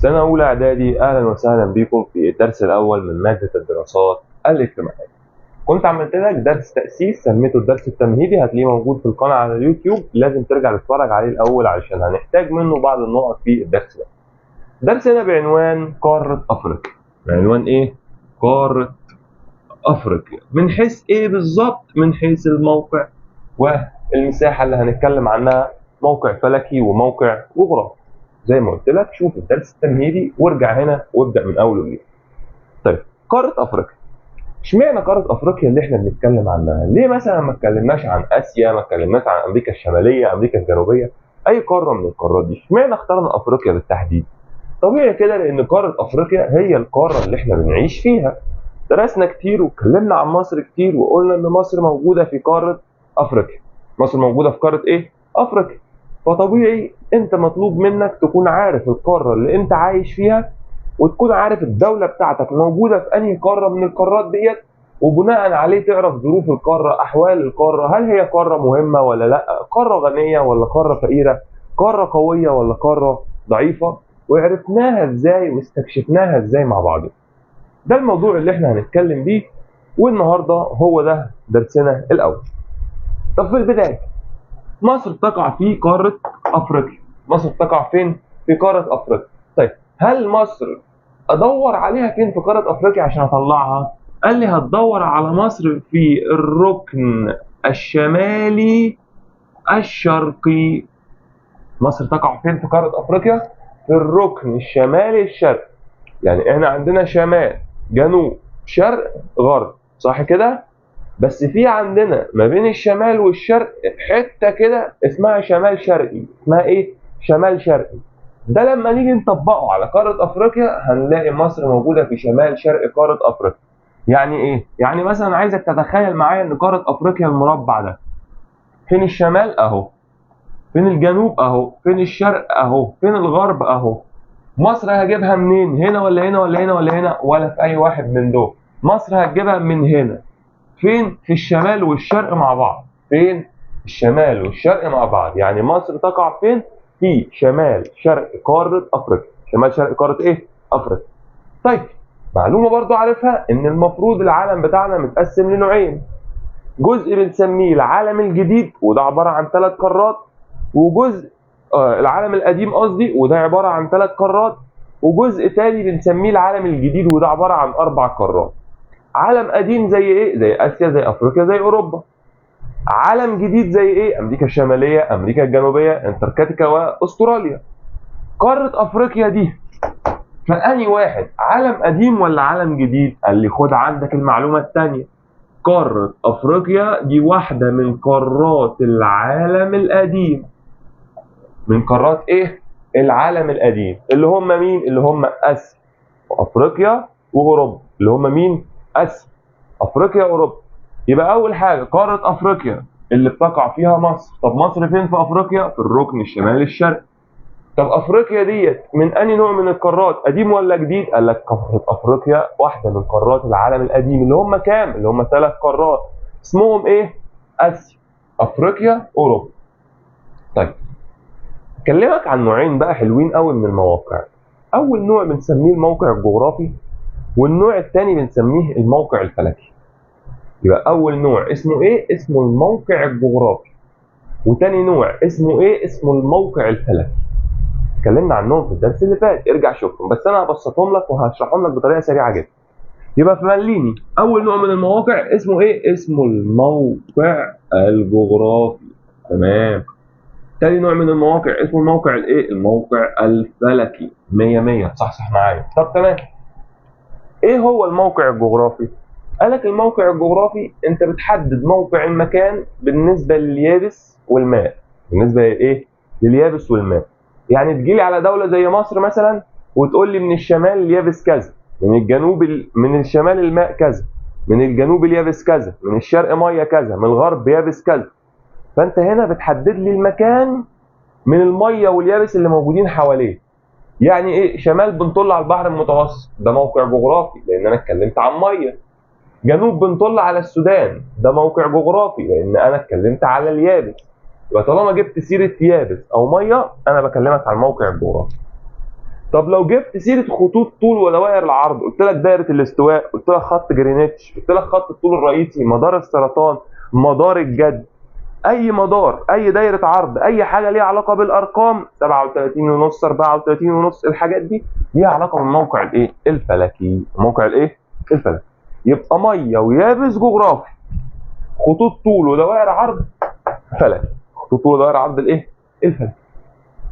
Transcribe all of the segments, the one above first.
سنة أولى إعدادي، أهلا وسهلا بكم في الدرس الأول من مادة الدراسات الاجتماعية. كنت عملت لك درس تأسيس سميته الدرس التمهيدي، هتلاقيه موجود في القناة على اليوتيوب، لازم ترجع تتفرج عليه الأول علشان هنحتاج منه بعض النقط في الدرس ده. درسنا بعنوان قارة أفريقيا. بعنوان إيه؟ قارة أفريقيا. من حيث إيه بالظبط؟ من حيث الموقع والمساحة اللي هنتكلم عنها، موقع فلكي وموقع جغرافي. زي ما قلت لك شوف الدرس التمهيدي وارجع هنا وابدا من اول وجديد. طيب قاره افريقيا، اشمعنى قاره افريقيا اللي احنا بنتكلم عنها؟ ليه مثلا ما اتكلمناش عن اسيا، ما اتكلمناش عن امريكا الشماليه، امريكا الجنوبيه، اي قاره من القارات دي؟ اشمعنى اخترنا افريقيا بالتحديد؟ طبيعي كده لان قاره افريقيا هي القاره اللي احنا بنعيش فيها. درسنا كتير واتكلمنا عن مصر كتير وقلنا ان مصر موجوده في قاره افريقيا. مصر موجوده في قاره ايه؟ افريقيا. فطبيعي انت مطلوب منك تكون عارف القاره اللي انت عايش فيها، وتكون عارف الدوله بتاعتك موجوده في انهي قاره من القارات ديت، وبناء عليه تعرف ظروف القاره، احوال القاره، هل هي قاره مهمه ولا لا، قاره غنيه ولا قاره فقيره، قاره قويه ولا قاره ضعيفه، وعرفناها ازاي واستكشفناها ازاي مع بعض. ده الموضوع اللي احنا هنتكلم بيه، والنهارده هو ده درسنا الاول. طب في البدايه، مصر تقع في قاره افريقيا. مصر تقع فين؟ في قاره افريقيا. طيب هل مصر ادور عليها فين في قاره افريقيا عشان اطلعها؟ قال لي هتدور على مصر في الركن الشمالي الشرقي. مصر تقع فين في قاره افريقيا؟ في الركن الشمالي الشرقي. يعني احنا عندنا شمال، جنوب، شرق، غرب، صح كده؟ بس في عندنا ما بين الشمال والشرق حته كده اسمها شمال شرقي. اسمها ايه؟ شمال شرقي. ده لما نيجي نطبقه على قاره افريقيا هنلاقي مصر موجوده في شمال شرق قاره افريقيا. يعني ايه؟ يعني مثلا عايزك تتخيل معايا ان قاره افريقيا المربع ده، فين الشمال اهو، فين الجنوب اهو، فين الشرق اهو، فين الغرب اهو. مصر هجيبها منين؟ هنا ولا هنا ولا هنا ولا هنا ولا في اي واحد من دول؟ مصر هتجيبها من هنا. فين؟ في الشمال والشرق مع بعض. فين؟ الشمال والشرق مع بعض. يعني مصر تقع فين؟ في شمال شرق قارة افريقيا. شمال شرق قارة ايه؟ افريقيا. طيب معلومة برضو عارفها ان المفروض العالم بتاعنا متقسم لنوعين. جزء بنسميه العالم الجديد وده عبارة عن 3 قارات، وجزء العالم القديم قصدي، وده عبارة عن 3 قارات، وجزء تاني بنسميه العالم الجديد وده عبارة عن 4 قارات. عالم قديم زي ايه؟ زي اسيا، زي افريقيا، زي اوروبا. عالم جديد زي ايه؟ امريكا الشماليه، امريكا الجنوبيه، انتاركتيكا، واستراليا. قاره افريقيا دي فاني واحد؟ عالم قديم ولا عالم جديد؟ قال لي خد عندك المعلومه الثانيه. قاره افريقيا دي واحده من قارات العالم القديم. من قارات ايه؟ العالم القديم. اللي هم مين؟ اللي هم اسيا وافريقيا واوروبا. اللي هم مين؟ اسيا، افريقيا، اوروبا. يبقى اول حاجه قاره افريقيا اللي بتقع فيها مصر. طب مصر فين في افريقيا؟ في الركن الشمالي الشرقي. طب افريقيا ديت من انهي نوع من القارات؟ قديم ولا جديد؟ قال لك قاره افريقيا واحده من قارات العالم القديم. اللي هم كام؟ اللي هم 3 قارات. اسمهم ايه؟ اسيا، افريقيا، اوروبا. طيب اكلمك عن نوعين بقى حلوين قوي من المواقع. اول نوع بنسميه الموقع الجغرافي، والنوع الثاني بنسميه الموقع الفلكي. يبقى اول نوع اسمه ايه؟ اسمه الموقع الجغرافي. وتاني نوع اسمه ايه؟ اسمه الموقع الفلكي. اتكلمنا عنهم في الدرس اللي فات، ارجع شوفهم، بس انا هبسطهم لك وهشرحهم لك بطريقه سريعه جدا. يبقى فمليني، اول نوع من المواقع اسمه ايه؟ اسمه الموقع الجغرافي. تمام. تاني نوع من المواقع اسمه الموقع الايه؟ الموقع الفلكي. 100 100، صح معايا. طب تمام. ايه هو الموقع الجغرافي؟ قالك الموقع الجغرافي انت بتحدد موقع المكان بالنسبه لليابس والماء. بالنسبه لايه؟ لليابس والماء. يعني تجيلي على دوله زي مصر مثلا وتقول لي من الشمال اليابس كذا، من الجنوب من الشمال الماء كذا، من الجنوب اليابس كذا، من الشرق ميه كذا، من الغرب يابس كذا. فانت هنا بتحدد لي المكان من الميه واليابس اللي موجودين حواليه. يعني ايه؟ شمال بنطل على البحر المتوسط، ده موقع جغرافي لان انا اتكلمت عن ميه. جنوب بنطل على السودان، ده موقع جغرافي لان انا اتكلمت على اليابس. يبقى طالما جبت سيره يابس او ميه انا بكلمك عن الموقع الجغرافي. طب لو جبت سيره خطوط طول ودوائر العرض، قلت لك دايره الاستواء، قلت لك خط جرينتش، قلت لك خط الطول الرئيسي، مدار السرطان، مدار الجد، اي مدار، اي دايره عرض، اي حاجه ليها علاقه بالارقام 37 ونص 34 ونص، الحاجات دي ليها علاقه بالموقع الايه الفلكي. الموقع الايه الفلكي. يبقى ميه ويابس جغرافي، خطوط طول ودوائر عرض فلكي، خطوط طول ودوائر عرض الايه الفلكي.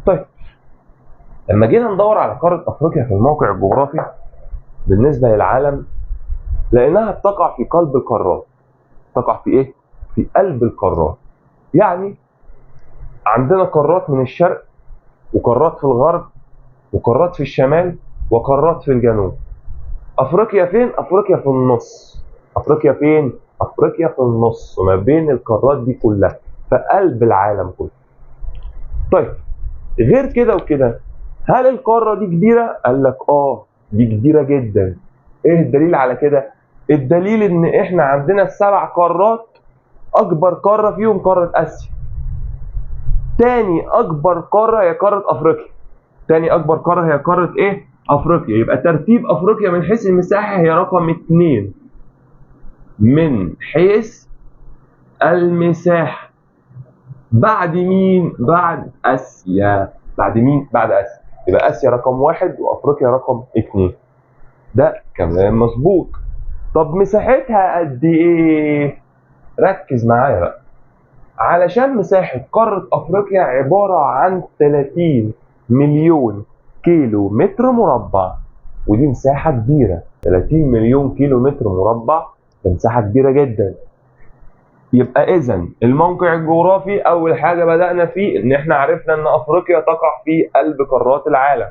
طيب لما جينا ندور على قاره افريقيا في الموقع الجغرافي بالنسبه للعالم، لانها تقع في قلب القارات. تقع في ايه؟ في قلب القارات. يعني عندنا قارات من الشرق، وقارات في الغرب، وقارات في الشمال، وقارات في الجنوب. افريقيا فين؟ افريقيا في النص. افريقيا فين؟ افريقيا في النص ما بين القارات دي كلها، في قلب العالم كله. طيب غير كده وكده، هل القاره دي كبيره؟ قال لك دي كبيره جدا. ايه الدليل على كده؟ الدليل ان احنا عندنا 7 قارات، اكبر قاره فيهم قاره اسيا. تاني اكبر قاره هي قاره افريقيا. تاني اكبر قاره هي قاره ايه؟ افريقيا. يبقى ترتيب افريقيا من حيث المساحه هي رقم 2 من حيث المساحه. بعد مين؟ بعد اسيا. بعد مين؟ بعد اسيا. يبقى اسيا رقم 1 وافريقيا رقم 2. ده كمان مظبوط. طب مساحتها قد ايه؟ ركز معايا بقى. علشان مساحه قاره افريقيا عباره عن 30 مليون كيلو متر مربع، ودي مساحة كبيرة. 30 مليون كيلو متر مربع ده مساحة كبيرة جدا. يبقى إذا الموقع الجغرافي أول حاجة بدأنا فيه إن إحنا عرفنا إن أفريقيا تقع في قلب قارات العالم،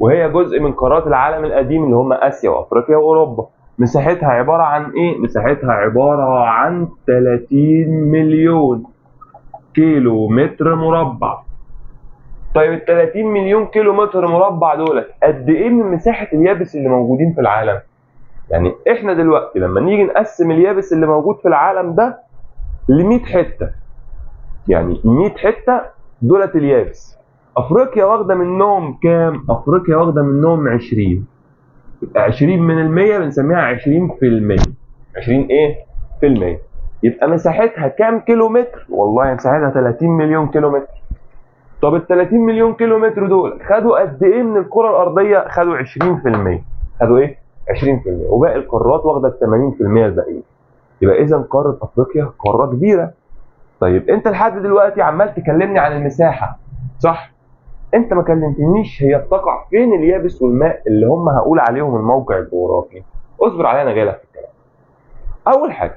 وهي جزء من قارات العالم القديم اللي هم آسيا وأفريقيا وأوروبا. مساحتها عبارة عن إيه؟ مساحتها عبارة عن 30 مليون كيلو متر مربع. طيب ال 30 مليون كيلو متر مربع دول قد ايه من مساحه اليابس اللي موجودين في العالم؟ يعني احنا دلوقتي لما نيجي نقسم اليابس اللي موجود في العالم ده ل 100 حته، يعني 100 حته دولت اليابس. افريقيا واخده منهم كام؟ افريقيا واخده منهم 20. 20 من المية بنسميها 20%. 20 ايه؟ في المية. يبقى مساحتها كام كيلو متر؟ والله مساحتها 30 مليون كيلو متر. طب ال 30 مليون كيلو متر دول خدوا قد ايه من الكره الارضيه؟ خدوا 20%. خدوا ايه؟ 20%. وباقي القارات واخده ال 80% الباقيين. يبقى اذا قاره افريقيا قاره كبيره. طيب انت لحد دلوقتي عمال تكلمني عن المساحه، صح؟ انت ما كلمتنيش هي بتقع فين اليابس والماء اللي هم هقول عليهم الموقع الجغرافي. اصبر عليا انا جاي لك في الكلام. اول حاجه،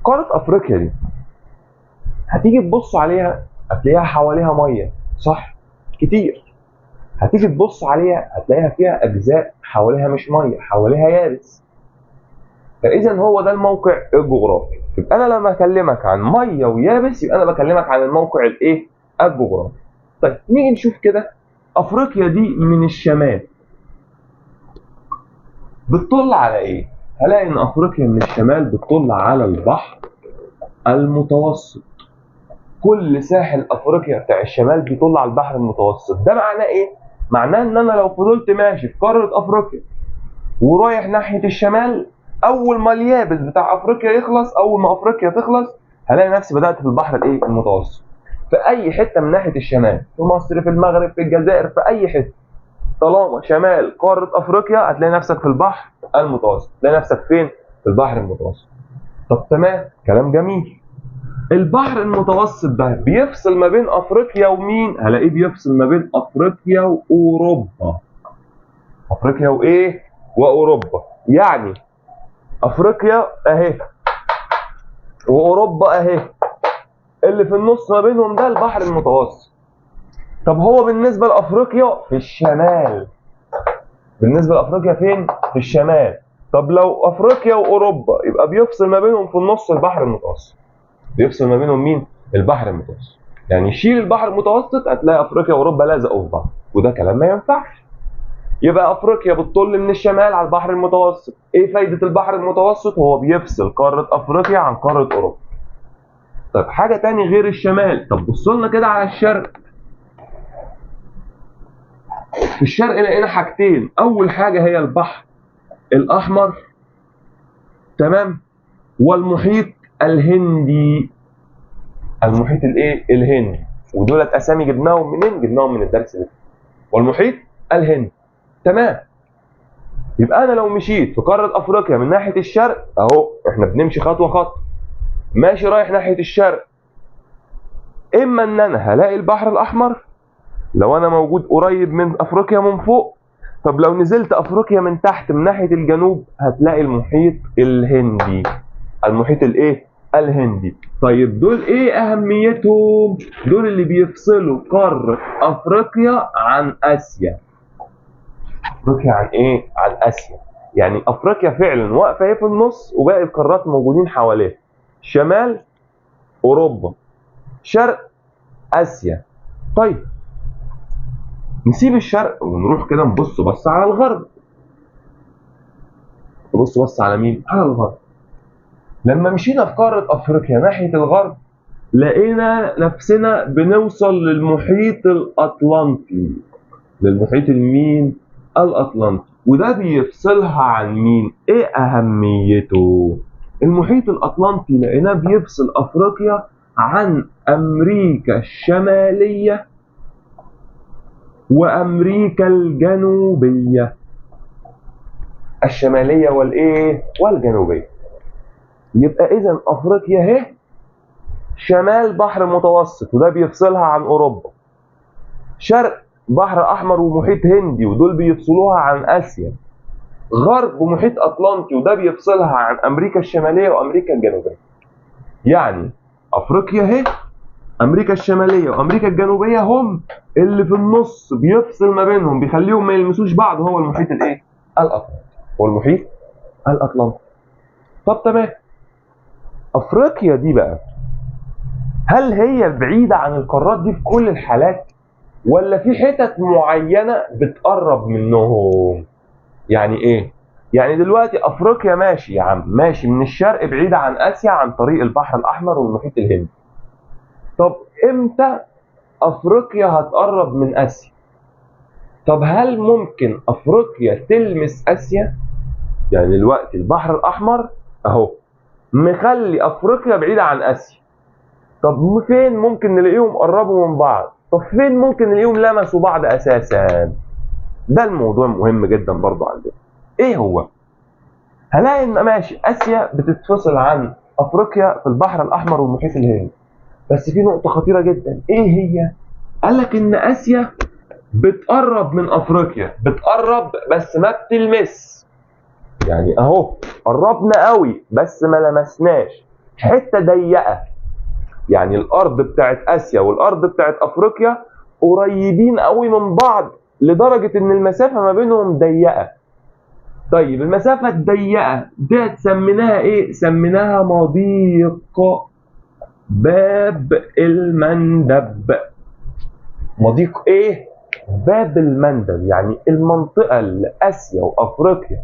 قاره افريقيا دي هتيجي تبص عليها هتلاقيها حواليها ميه، صح؟ كتير. هتيجي تبص عليها هتلاقيها فيها اجزاء حواليها مش ميه، حواليها يابس. فاذا هو ده الموقع الجغرافي. يبقى انا لما اكلمك عن ميه ويابس يبقى انا بكلمك عن الموقع الايه؟ الجغرافي. طيب نيجي نشوف كده. افريقيا دي من الشمال بتطل على ايه؟ هلاقي ان افريقيا من الشمال بتطل على البحر المتوسط. كل ساحل افريقيا بتاع الشمال بيطل على البحر المتوسط. ده معناه ايه؟ معناه ان انا لو فضلت ماشي في قاره افريقيا ورايح ناحيه الشمال، اول ما اليابس بتاع افريقيا يخلص، اول ما افريقيا تخلص، هلاقي نفسي بدات في البحر الايه؟ المتوسط. في اي حته من ناحيه الشمال، في مصر، في المغرب، في الجزائر، في اي حته، طالما شمال قاره افريقيا هتلاقي نفسك في البحر المتوسط. هتلاقي نفسك فين؟ في البحر المتوسط. طب تمام، كلام جميل. البحر المتوسط ده بيفصل ما بين افريقيا ومين؟ هلاقيه بيفصل ما بين افريقيا واوروبا. افريقيا وايه؟ واوروبا. يعني افريقيا اهي واوروبا اهي، اللي في النص ما بينهم ده البحر المتوسط. طب هو بالنسبه لافريقيا في الشمال. بالنسبه لافريقيا فين؟ في الشمال. طب لو افريقيا واوروبا يبقى بيفصل ما بينهم في النص البحر المتوسط. بيفصل ما بينهم مين؟ البحر المتوسط. يعني شيل البحر المتوسط هتلاقي افريقيا واوروبا لازقوا في بعض، وده كلام ما ينفعش. يبقى افريقيا بتطل من الشمال على البحر المتوسط. ايه فايده البحر المتوسط؟ هو بيفصل قاره افريقيا عن قاره اوروبا. طب حاجه تاني غير الشمال. طب بص لنا كده على الشرق. في الشرق لقينا حاجتين، اول حاجه هي البحر الاحمر، تمام، والمحيط الهندي. المحيط الايه؟ الهندي. ودولت اسامي جبناهم منين؟ جبناهم من الدرس ده. والمحيط الهندي، تمام. يبقى انا لو مشيت في قاره افريقيا من ناحيه الشرق اهو، احنا بنمشي خطوه خطوه، ماشي رايح ناحيه الشرق، اما ان انا هلاقي البحر الاحمر لو انا موجود قريب من افريقيا من فوق، طب لو نزلت افريقيا من تحت من ناحيه الجنوب هتلاقي المحيط الهندي. المحيط الايه؟ الهندي. طيب دول ايه اهميتهم؟ دول اللي بيفصلوا قاره افريقيا عن اسيا. افريقيا عن ايه؟ عن اسيا. يعني افريقيا فعلا واقفه ايه في النص، وباقي القارات موجودين حواليها. شمال اوروبا، شرق اسيا. طيب نسيب الشرق ونروح كده نبص بص على الغرب. نبص بص على مين؟ على الغرب. لما مشينا في قاره افريقيا ناحيه الغرب لقينا نفسنا بنوصل للمحيط الاطلنطي. للمحيط المين؟ الاطلنطي. وده بيفصلها عن مين؟ ايه اهميته؟ المحيط الاطلنطي لقيناه بيفصل افريقيا عن امريكا الشماليه وامريكا الجنوبيه. الشماليه والايه؟ والجنوبيه. يبقى اذا افريقيا اهي شمال بحر المتوسط وده بيفصلها عن اوروبا، شرق بحر احمر ومحيط هندي ودول بيفصلوها عن اسيا، غرب محيط اطلنطي وده بيفصلها عن امريكا الشماليه وامريكا الجنوبيه. يعني افريقيا اهي، امريكا الشماليه وامريكا الجنوبيه هم اللي في النص بيفصل ما بينهم بيخليهم ما يلمسوش بعض، هو المحيط الايه؟ الاطلنطي. هو المحيط الاطلنطي. طب تمام. افريقيا دي بقى هل هي بعيده عن القارات دي في كل الحالات ولا في حتت معينه بتقرب منهم؟ يعني ايه؟ يعني دلوقتي افريقيا ماشي يا عم، ماشي من الشرق بعيده عن اسيا عن طريق البحر الاحمر والمحيط الهندي. طب امتى افريقيا هتقرب من اسيا؟ طب هل ممكن افريقيا تلمس اسيا؟ يعني دلوقتي البحر الاحمر اهو مخلي افريقيا بعيده عن اسيا. طب فين ممكن نلاقيهم قربوا من بعض؟ طب فين ممكن نلاقيهم لمسوا بعض اساسا؟ ده الموضوع مهم جدا برضو عندنا. ايه هو؟ هلاقي ان ماشي اسيا بتتفصل عن افريقيا في البحر الاحمر والمحيط الهندي، بس في نقطه خطيره جدا. ايه هي؟ قال لك ان اسيا بتقرب من افريقيا، بتقرب بس ما بتلمس. يعني اهو قربنا قوي بس ما لمسناش، حته ضيقه. يعني الارض بتاعت اسيا والارض بتاعت افريقيا قريبين قوي من بعض لدرجه ان المسافه ما بينهم ضيقه. طيب المسافه الضيقه دي سميناها ايه؟ سميناها مضيق باب المندب. مضيق ايه؟ باب المندب. يعني المنطقه اللي اسيا وافريقيا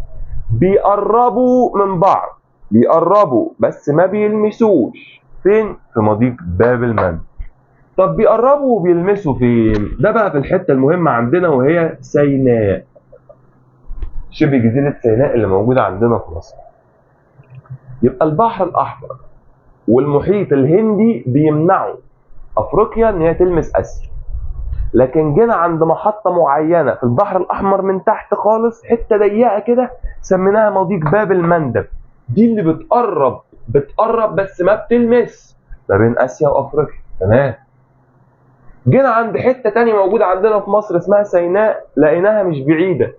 بيقربوا من بعض، بيقربوا بس ما بيلمسوش. فين؟ في مضيق باب المندب. طب بيقربوا وبيلمسوا فين؟ ده بقى في الحته المهمه عندنا وهي سيناء، شبه جزيره سيناء اللي موجوده عندنا في مصر. يبقى البحر الاحمر والمحيط الهندي بيمنعوا افريقيا ان هي تلمس اسيا، لكن جينا عند محطه معينه في البحر الاحمر من تحت خالص، حته ضيقه كده سميناها مضيق باب المندب. دي اللي بتقرب بس ما بتلمس ما بين اسيا وافريقيا. تمام. جينا عند حته تانية موجوده عندنا في مصر اسمها سيناء، لقيناها مش بعيده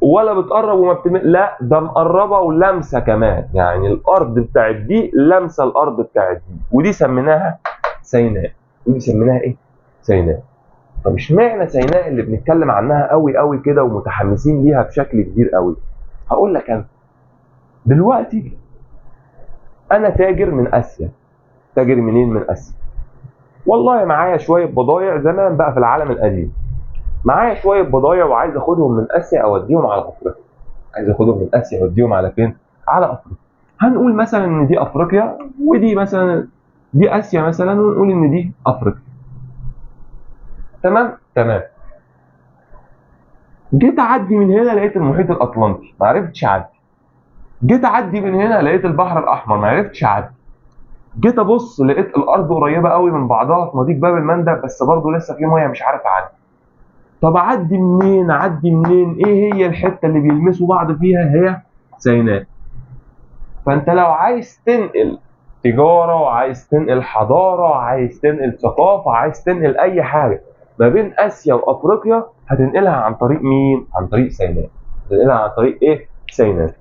ولا بتقرب وما بتلمس، لا ده مقربه ولمسه كمان. يعني الارض بتاعت دي لمسه الارض بتاعت دي، ودي سميناها سيناء. ودي سميناها ايه؟ سيناء. طب اشمعنى سيناء اللي بنتكلم عنها قوي قوي كده ومتحمسين ليها بشكل كبير قوي؟ هقول لك. انا دلوقتي انا تاجر من اسيا. تاجر منين؟ من اسيا. والله معايا شويه بضايع زمان بقى في العالم القديم، معايا شويه بضايع وعايز اخدهم من اسيا اوديهم على افريقيا. عايز اخدهم من اسيا اوديهم على فين؟ على افريقيا. هنقول مثلا ان دي افريقيا ودي مثلا دي اسيا مثلا، ونقول ان دي افريقيا. تمام؟ تمام. جيت اعدي من هنا لقيت المحيط الاطلنطي ما عرفتش اعدي. جيت اعدي من هنا لقيت البحر الاحمر ما عرفتش اعدي. جيت ابص لقيت الارض قريبه قوي من بعضها في مضيق باب المندب، بس برضه لسه في ميه مش عارف اعدي. طب اعدي منين؟ اعدي منين؟ ايه هي الحته اللي بيلمسوا بعض فيها؟ هي سيناء. فانت لو عايز تنقل تجاره وعايز تنقل حضاره وعايز تنقل ثقافه عايز تنقل اي حاجه ما بين اسيا وافريقيا هتنقلها عن طريق مين؟ عن طريق سيناء. هتنقلها عن طريق ايه؟ سيناء.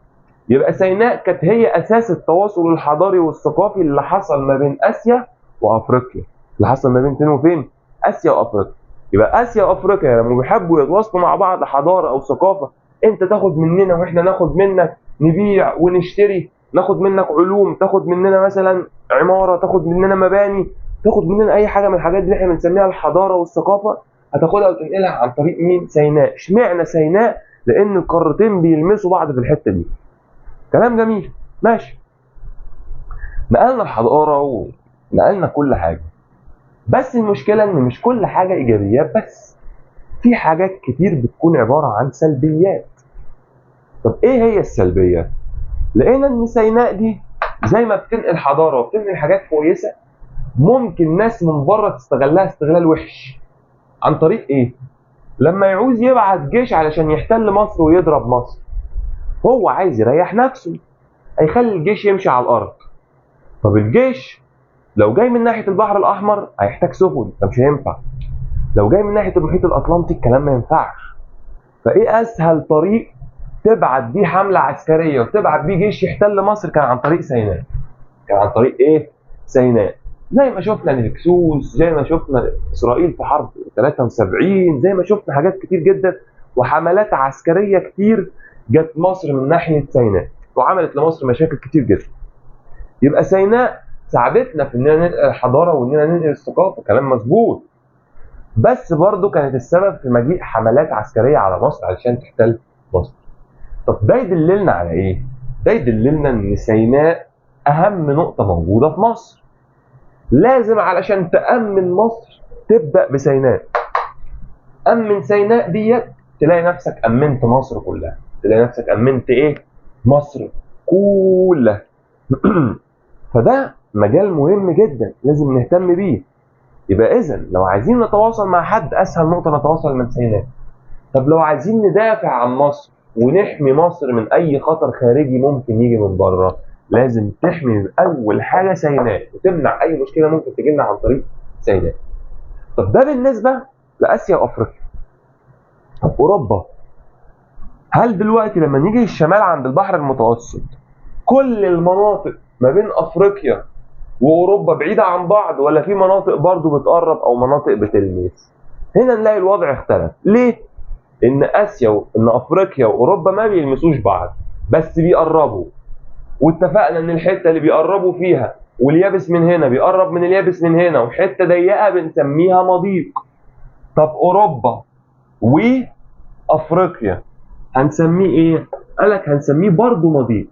يبقى سيناء كانت هي اساس التواصل الحضاري والثقافي اللي حصل ما بين اسيا وافريقيا. اللي حصل ما بين فين وفين؟ اسيا وافريقيا. يبقى اسيا وافريقيا لما بيحبوا يتواصلوا مع بعض حضاره او ثقافه، انت تاخد مننا واحنا ناخد منك، نبيع ونشتري، ناخد منك علوم، تاخد مننا مثلا عماره، تاخد مننا مباني، تاخد مننا اي حاجه من الحاجات اللي احنا بنسميها الحضاره والثقافه، هتاخدها وتنقلها عن طريق مين؟ سيناء. اشمعنى سيناء؟ لان القارتين بيلمسوا بعض في الحته دي. كلام جميل، ماشي. نقلنا الحضاره ونقلنا كل حاجه، بس المشكله ان مش كل حاجه ايجابيات بس، في حاجات كتير بتكون عباره عن سلبيات. طب ايه هي السلبيات؟ لقينا ان سيناء دي زي ما بتنقل حضاره وبتنقل حاجات كويسه، ممكن ناس من بره تستغلها استغلال وحش. عن طريق ايه؟ لما يعوز يبعت جيش علشان يحتل مصر ويضرب مصر، هو عايز يريح نفسه، هيخلي الجيش يمشي على الارض. طب الجيش لو جاي من ناحيه البحر الاحمر هيحتاج سفن، فمش هينفع. لو جاي من ناحيه المحيط الاطلنطي الكلام ما ينفعش. فايه اسهل طريق تبعت بيه حمله عسكريه وتبعت بيه جيش يحتل مصر؟ كان عن طريق سيناء. كان عن طريق ايه؟ سيناء. زي ما شفنا الهكسوس، زي ما شفنا اسرائيل في حرب 73، زي ما شفنا حاجات كتير جدا وحملات عسكريه كتير جت مصر من ناحيه سيناء وعملت لمصر مشاكل كتير جدا. يبقى سيناء ساعدتنا في اننا ننقل الحضاره واننا ننقل الثقافه، كلام مظبوط. بس برضه كانت السبب في مجيء حملات عسكريه على مصر علشان تحتل مصر. طب ده يدللنا على ايه؟ ده يدللنا ان سيناء اهم نقطه موجوده في مصر. لازم علشان تأمن مصر تبدأ بسيناء. أمن سيناء ديت تلاقي نفسك أمنت مصر كلها. تلاقي نفسك أمنت إيه؟ مصر كلها. فده مجال مهم جدا لازم نهتم بيه. يبقى إذن لو عايزين نتواصل مع حد أسهل نقطة نتواصل من سيناء. طب لو عايزين ندافع عن مصر ونحمي مصر من أي خطر خارجي ممكن يجي من بره، لازم تحمي أول حاجة سيناء وتمنع أي مشكلة ممكن تجي لنا عن طريق سيناء. طب ده بالنسبة لآسيا وأفريقيا. طب أوروبا، هل دلوقتي لما نيجي الشمال عند البحر المتوسط كل المناطق ما بين أفريقيا وأوروبا بعيدة عن بعض، ولا في مناطق برضو بتقرب أو مناطق بتلمس؟ هنا نلاقي الوضع اختلف. ليه؟ إن إن أفريقيا وأوروبا ما بيلمسوش بعض بس بيقربوا، واتفقنا إن الحتة اللي بيقربوا فيها واليابس من هنا بيقرب من اليابس من هنا وحتة ضيقة بنسميها مضيق. طب أوروبا وأفريقيا هنسميه إيه؟ قالك هنسميه برضو مضيق.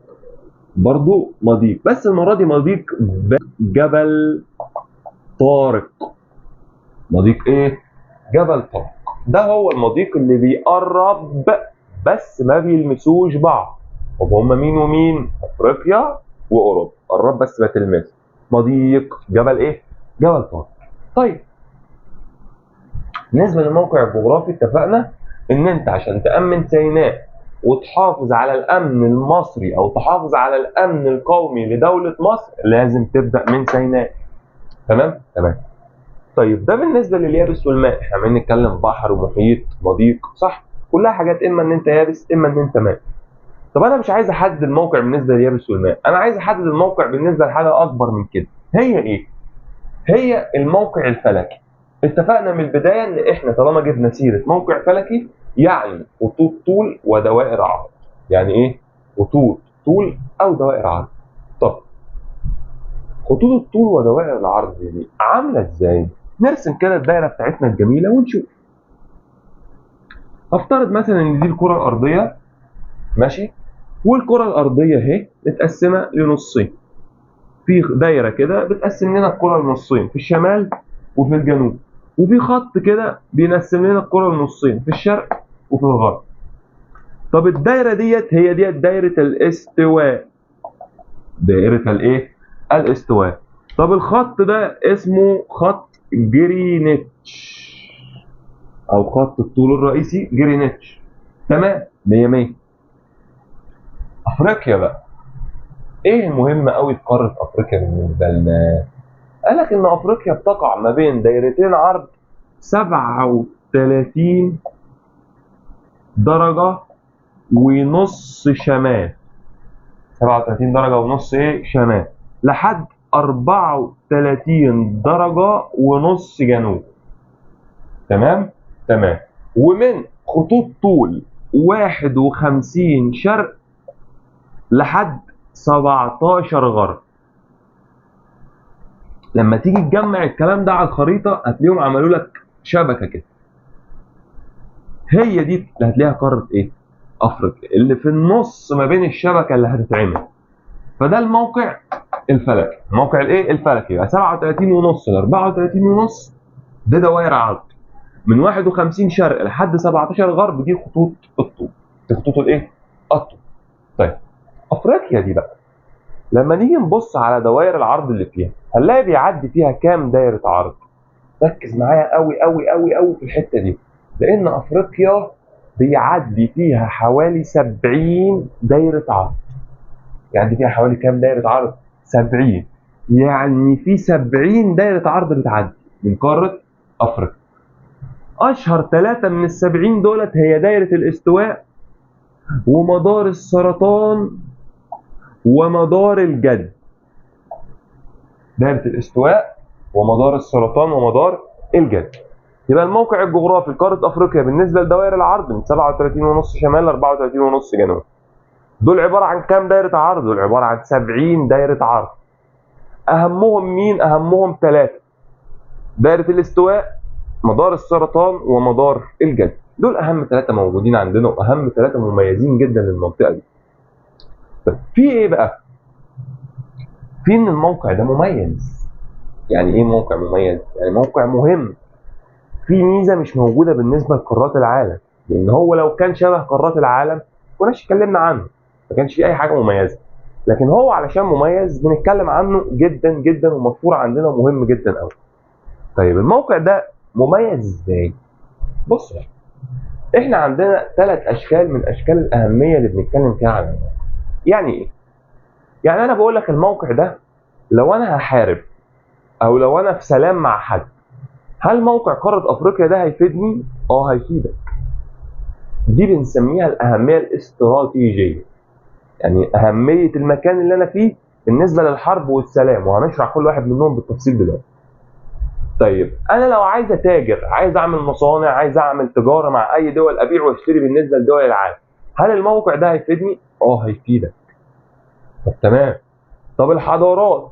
برضو مضيق، بس المرة دي مضيق جبل طارق. مضيق إيه؟ جبل طارق. ده هو المضيق اللي بيقرب بس ما بيلمسوش بعض. طب هما مين ومين؟ أفريقيا وأوروبا. قرب بس ما تلمس. مضيق جبل إيه؟ جبل طارق. طيب بالنسبة للموقع الجغرافي اتفقنا إن أنت عشان تأمن سيناء وتحافظ على الأمن المصري أو تحافظ على الأمن القومي لدولة مصر لازم تبدأ من سيناء. تمام؟ تمام. طيب ده بالنسبة لليابس والماء، احنا عمالين نتكلم بحر ومحيط مضيق، صح؟ كلها حاجات إما إن أنت يابس إما إن أنت ماء. طب أنا مش عايز أحدد الموقع بالنسبة لليابس والماء، أنا عايز أحدد الموقع بالنسبة لحاجة أكبر من كده. هي إيه؟ هي الموقع الفلكي. اتفقنا من البداية إن إحنا طالما جبنا سيرة موقع فلكي يعني خطوط طول ودوائر عرض. يعني إيه؟ خطوط طول أو دوائر عرض. طب خطوط الطول ودوائر العرض دي عاملة إزاي؟ نرسم كده الدايرة بتاعتنا الجميلة ونشوف. هفترض مثلا إن دي الكرة الأرضية، ماشي؟ والكرة الأرضية أهي متقسمة لنصين. في دايرة كده بتقسم لنا الكرة لنصين في الشمال وفي الجنوب، وفي خط كده بيقسم لنا الكرة لنصين في الشرق وفي الغرب. طب الدايره ديت هي ديت دايره الاستواء. دائره الايه؟ الاستواء. طب الخط ده اسمه خط جرينتش او خط الطول الرئيسي جرينتش. تمام، 100 100. افريقيا بقى، ايه المهم قوي في قاره افريقيا بالنسبه لنا؟ قال لك ان افريقيا بتقع ما بين دايرتين عرض 37 درجه ونص شمال، 37 درجه ونص ايه شمال، لحد 34 درجه ونص جنوب. تمام تمام. ومن خطوط طول 51 شرق لحد 17 غرب. لما تيجي تجمع الكلام ده على الخريطه هتلاقيهم عملوا لك شبكه كده. هي دي اللي هتلاقيها قاره ايه؟ افريقيا، اللي في النص ما بين الشبكه اللي هتتعمل. فده الموقع الفلكي. موقع الايه؟ الفلكي. يبقى 37 ونص ل 34 ونص ده دوائر عرض. من 51 شرق لحد 17 غرب دي خطوط الطول. دي خطوط الايه؟ الطول. طيب افريقيا دي بقى لما نيجي نبص على دوائر العرض اللي فيها هنلاقي بيعدي فيها كام دايره عرض؟ ركز معايا قوي قوي قوي قوي في الحته دي، لان افريقيا بيعدي فيها حوالي 70 دايره عرض. يعدي فيها حوالي كام دايره عرض؟ 70. يعني في 70 دايره عرض بتعدي من قاره افريقيا. اشهر ثلاثه من ال70 دولت هي دايره الاستواء ومدار السرطان ومدار الجد. دايره الاستواء ومدار السرطان ومدار الجد. يبقى الموقع الجغرافي لقاره افريقيا بالنسبه لدوائر العرض من 37.5 شمال ل 34.5 جنوب. دول عباره عن كام دايره عرض؟ دول عباره عن 70 دايره عرض. اهمهم مين؟ اهمهم ثلاثه: دايره الاستواء، مدار السرطان، ومدار الجد. دول اهم ثلاثه موجودين عندنا واهم ثلاثه مميزين جدا للمنطقه دي. طيب في ايه بقى؟ في ان الموقع ده مميز. يعني ايه موقع مميز؟ يعني موقع مهم. في ميزه مش موجوده بالنسبه لقارات العالم، لان هو لو كان شبه قارات العالم ما كناش اتكلمنا عنه، ما كانش في اي حاجه مميزه. لكن هو علشان مميز بنتكلم عنه جدا جدا ومشهور عندنا ومهم جدا قوي. طيب الموقع ده مميز ازاي؟ بص بقى، احنا عندنا ثلاث اشكال من اشكال الاهميه اللي بنتكلم فيها عن الموقع. يعني ايه؟ يعني انا بقول لك الموقع ده لو انا هحارب او لو انا في سلام مع حد، هل موقع قاره افريقيا ده هيفيدني؟ اه هيفيدك. دي بنسميها الاهميه الاستراتيجيه. يعني اهميه المكان اللي انا فيه بالنسبه للحرب والسلام، وهنشرح كل واحد منهم بالتفصيل دلوقتي. طيب انا لو عايز اتاجر، عايز اعمل مصانع، عايز اعمل تجاره مع اي دول، ابيع واشتري بالنسبه لدول العالم، هل الموقع ده هيفيدني؟ اه هيفيدك. طب تمام. طب الحضارات،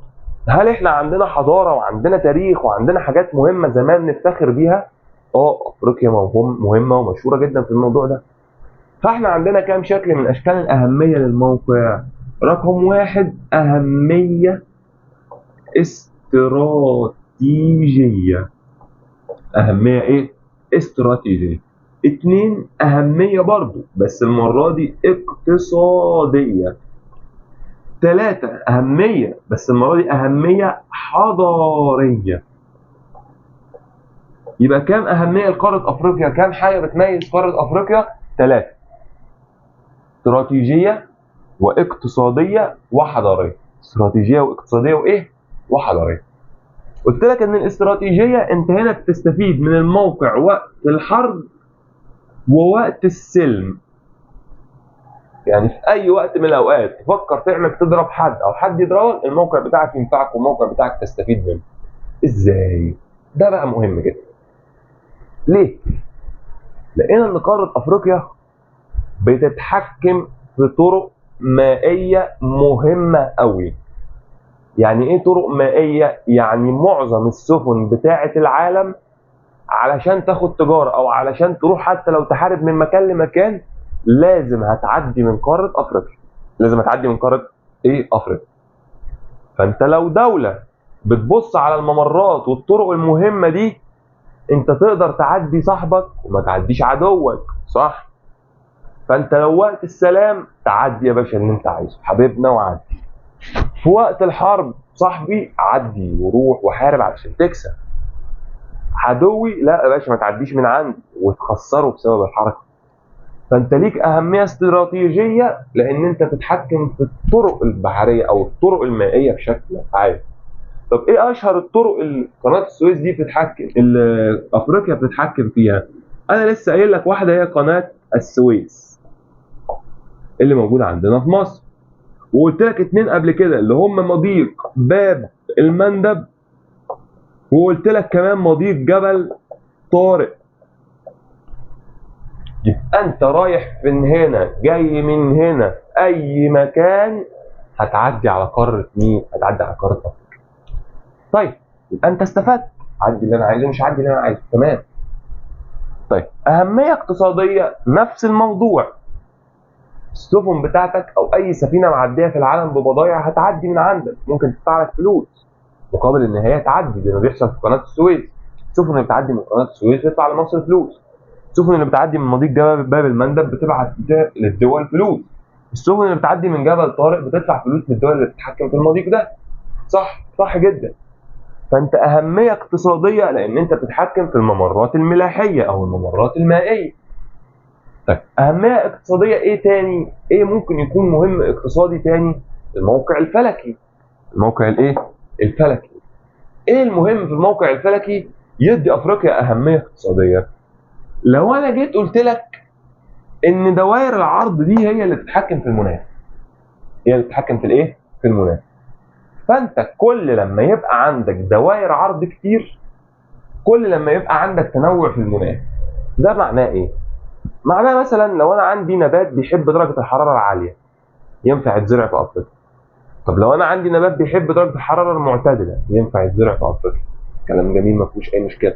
هل احنا عندنا حضاره وعندنا تاريخ وعندنا حاجات مهمه زمان نفتخر بيها؟ اه افريقيا مهمه ومشهوره جدا في الموضوع ده. فاحنا عندنا كام شكل من اشكال الاهميه للموقع. رقم واحد اهميه استراتيجيه. اهميه ايه؟ استراتيجيه. اتنين اهميه برضو بس المره دي اقتصاديه. تلاتة اهميه بس المره دي اهميه حضاريه. يبقى كام اهميه لقاره افريقيا؟ كام حاجه بتميز قاره افريقيا؟ تلاتة: استراتيجيه واقتصاديه وحضاريه. استراتيجيه واقتصاديه وايه؟ وحضاريه. قلت لك ان الاستراتيجيه انت هنا بتستفيد من الموقع وقت الحرب ووقت السلم. يعني في اي وقت من الاوقات تفكر تعمل تضرب حد او حد يضربك، الموقع بتاعك ينفعك والموقع بتاعك تستفيد منه. ازاي؟ ده بقى مهم جدا. ليه؟ لان قاره افريقيا بتتحكم في طرق مائيه مهمه قوي. يعني ايه طرق مائيه؟ يعني معظم السفن بتاعه العالم علشان تاخد تجاره او علشان تروح حتى لو تحارب من مكان لمكان لازم هتعدي من قاره افريقيا. لازم هتعدي من قاره ايه؟ افريقيا. فانت لو دوله بتبص على الممرات والطرق المهمه دي، انت تقدر تعدي صاحبك وما تعديش عدوك، صح؟ فانت لو وقت السلام تعدي يا باشا اللي انت عايزه، حبيبنا وعدي. في وقت الحرب صاحبي عدي وروح وحارب علشان تكسب. عدوي لا يا باشا ما تعديش من عندي وتخسره بسبب الحركه. فانت ليك اهميه استراتيجيه لان انت تتحكم في الطرق البحريه او الطرق المائيه بشكل عام. طب ايه اشهر الطرق اللي قناه السويس دي بتتحكم اللي افريقيا بتتحكم فيها؟ انا لسه قايل لك واحده هي قناه السويس اللي موجوده عندنا في مصر، وقلت لك اتنين قبل كده اللي هم مضيق باب المندب، وقلت لك كمان مضيق جبل طارق. يبقى انت رايح من هنا جاي من هنا اي مكان هتعدي على قاره مين؟ هتعدي على قاره افريقيا. طيب يبقى انت استفدت، عدي اللي انا عايزه مش عدي اللي انا عايزه، تمام. طيب اهميه اقتصاديه نفس الموضوع، السفن بتاعتك او اي سفينه معديه في العالم ببضايع هتعدي من عندك، ممكن تدفع لك فلوس مقابل ان هي تعدي زي ما بيحصل في قناه السويس. السفن اللي بتعدي من قناه السويس بتدفع لمصر فلوس، السفن اللي بتعدي من مضيق باب المندب بتبعت للدول فلوس، السفن اللي بتعدي من جبل طارق بتدفع فلوس للدول اللي بتتحكم في المضيق ده. صح جدا. فانت اهميه اقتصاديه لان انت بتتحكم في الممرات الملاحيه او الممرات المائيه. طيب اهميه اقتصاديه ايه تاني؟ ايه ممكن يكون مهم اقتصادي تاني؟ الموقع الفلكي. الموقع الايه؟ الفلكي. ايه المهم في الموقع الفلكي يدي افريقيا اهميه اقتصاديه؟ لو انا جيت قلت لك ان دوائر العرض دي هي اللي بتتحكم في المناخ، هي اللي بتتحكم في الايه؟ في المناخ. فانت كل لما يبقى عندك دوائر عرض كتير كل لما يبقى عندك تنوع في المناخ. ده معناه ايه؟ معناه مثلا لو انا عندي نبات بيحب درجه الحراره العاليه ينفع يتزرع في افريقيا. طب لو انا عندي نبات بيحب درجه الحراره المعتدله ينفع يتزرع في افريقيا. كلام جميل ما فيهوش اي مشكله.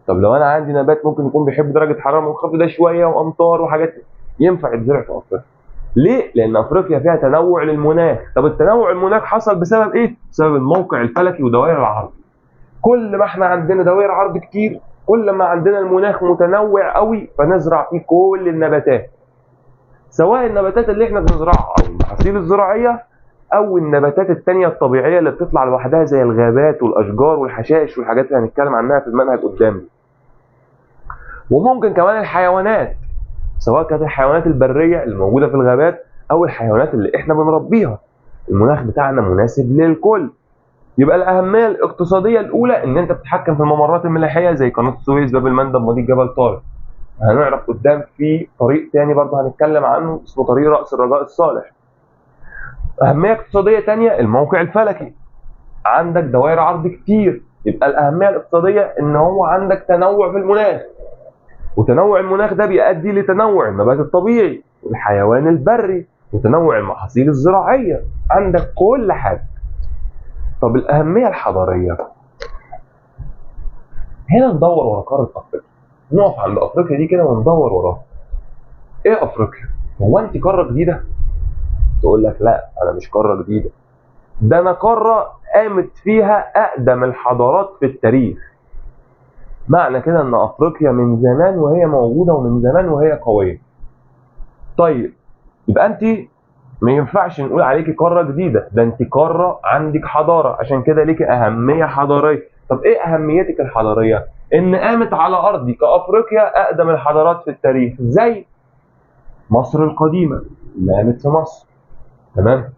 طب لو انا عندي نبات ممكن يكون بيحب درجه حراره منخفضه شويه وامطار وحاجات ينفع يتزرع في افريقيا. ليه؟ لان افريقيا فيها تنوع للمناخ. طب التنوع المناخ حصل بسبب ايه؟ بسبب الموقع الفلكي ودوائر العرض. كل ما احنا عندنا دوائر عرض كتير كل ما عندنا المناخ متنوع قوي فنزرع فيه كل النباتات، سواء النباتات اللي احنا بنزرعها او المحاصيل الزراعيه او النباتات التانية الطبيعيه اللي بتطلع لوحدها زي الغابات والاشجار والحشائش والحاجات اللي هنتكلم عنها في المنهج قدام. وممكن كمان الحيوانات، سواء كانت الحيوانات البريه اللي موجوده في الغابات او الحيوانات اللي احنا بنربيها. المناخ بتاعنا مناسب للكل. يبقى الاهميه الاقتصاديه الاولى ان انت بتتحكم في الممرات الملاحيه زي قناه السويس، باب المندب، مضيق جبل طارق. هنعرف قدام في طريق تاني برضه هنتكلم عنه اسمه طريق راس الرجاء الصالح. اهميه اقتصاديه تانيه الموقع الفلكي، عندك دوائر عرض كتير. يبقى الاهميه الاقتصاديه ان هو عندك تنوع في المناخ، وتنوع المناخ ده بيؤدي لتنوع النبات الطبيعي والحيوان البري وتنوع المحاصيل الزراعيه، عندك كل حاجه. طب الاهميه الحضاريه، هنا ندور ورا قاره افريقيا، نقف عند افريقيا دي كده وندور وراها. ايه افريقيا؟ هو انت قاره جديده؟ تقول لك لا انا مش قاره جديده، ده انا قاره قامت فيها اقدم الحضارات في التاريخ. معنى كده ان افريقيا من زمان وهي موجوده ومن زمان وهي قويه. طيب يبقى انت ما ينفعش نقول عليكي قاره جديده، ده انت قاره عندك حضاره، عشان كده ليكي اهميه حضاريه. طب ايه اهميتك الحضاريه؟ ان قامت على ارضي كافريقيا اقدم الحضارات في التاريخ زي مصر القديمه اللي قامت في مصر، تمام؟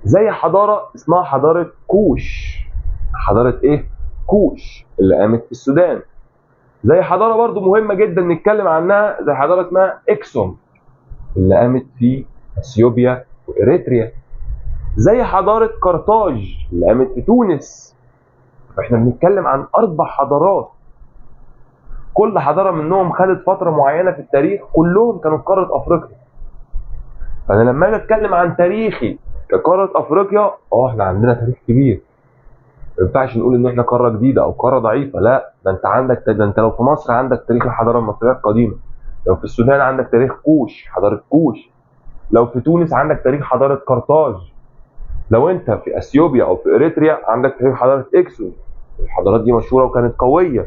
زي حضاره اسمها حضاره كوش. حضاره ايه؟ كوش اللي قامت في السودان. زي حضاره برضو مهمه جدا نتكلم عنها زي حضاره اسمها اكسوم اللي قامت في اثيوبيا واريتريا. زي حضاره قرطاج اللي قامت في تونس. فاحنا بنتكلم عن 4 حضارات، كل حضاره منهم خدت فتره معينه في التاريخ، كلهم كانوا في قاره افريقيا. فانا لما اجي اتكلم عن تاريخي كقاره افريقيا احنا عندنا تاريخ كبير. ما ينفعش نقول ان احنا قاره جديده او قاره ضعيفه، لا ده انت عندك، ده انت لو في مصر عندك تاريخ الحضاره المصريه القديمه، لو في السودان عندك تاريخ كوش حضاره كوش، لو في تونس عندك تاريخ حضاره قرطاج، لو انت في اثيوبيا او في اريتريا عندك تاريخ حضاره اكسوم. الحضارات دي مشهوره وكانت قويه.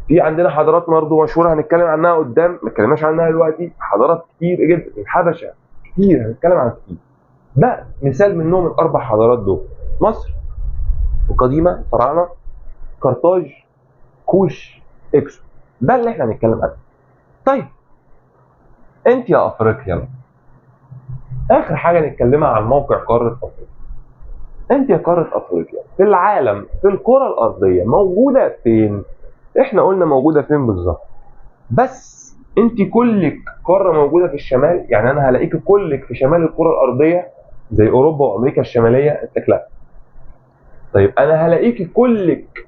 في عندنا حضارات برضه مشهوره هنتكلم عنها قدام، ما اتكلمناش عنها دلوقتي، حضارات كتير جدا، الحبشه كتير، هنتكلم عن كتير. ده مثال منهم الاربع حضارات دول: مصر القديمه، فراعنه، قرطاج، كوش، اكسو. ده اللي احنا هنتكلم عنه. طيب انت يا افريقيا، اخر حاجه نتكلمها عن موقع قاره افريقيا. انت يا قاره افريقيا في العالم، في الكره الارضيه موجوده فين؟ احنا قلنا موجوده فين بالظبط، بس انت كلك قاره موجوده في الشمال، يعني انا هلاقيك كلك في شمال الكره الارضيه زي اوروبا وامريكا الشماليه؟ قلت لك لا. طيب انا هلاقيك كلك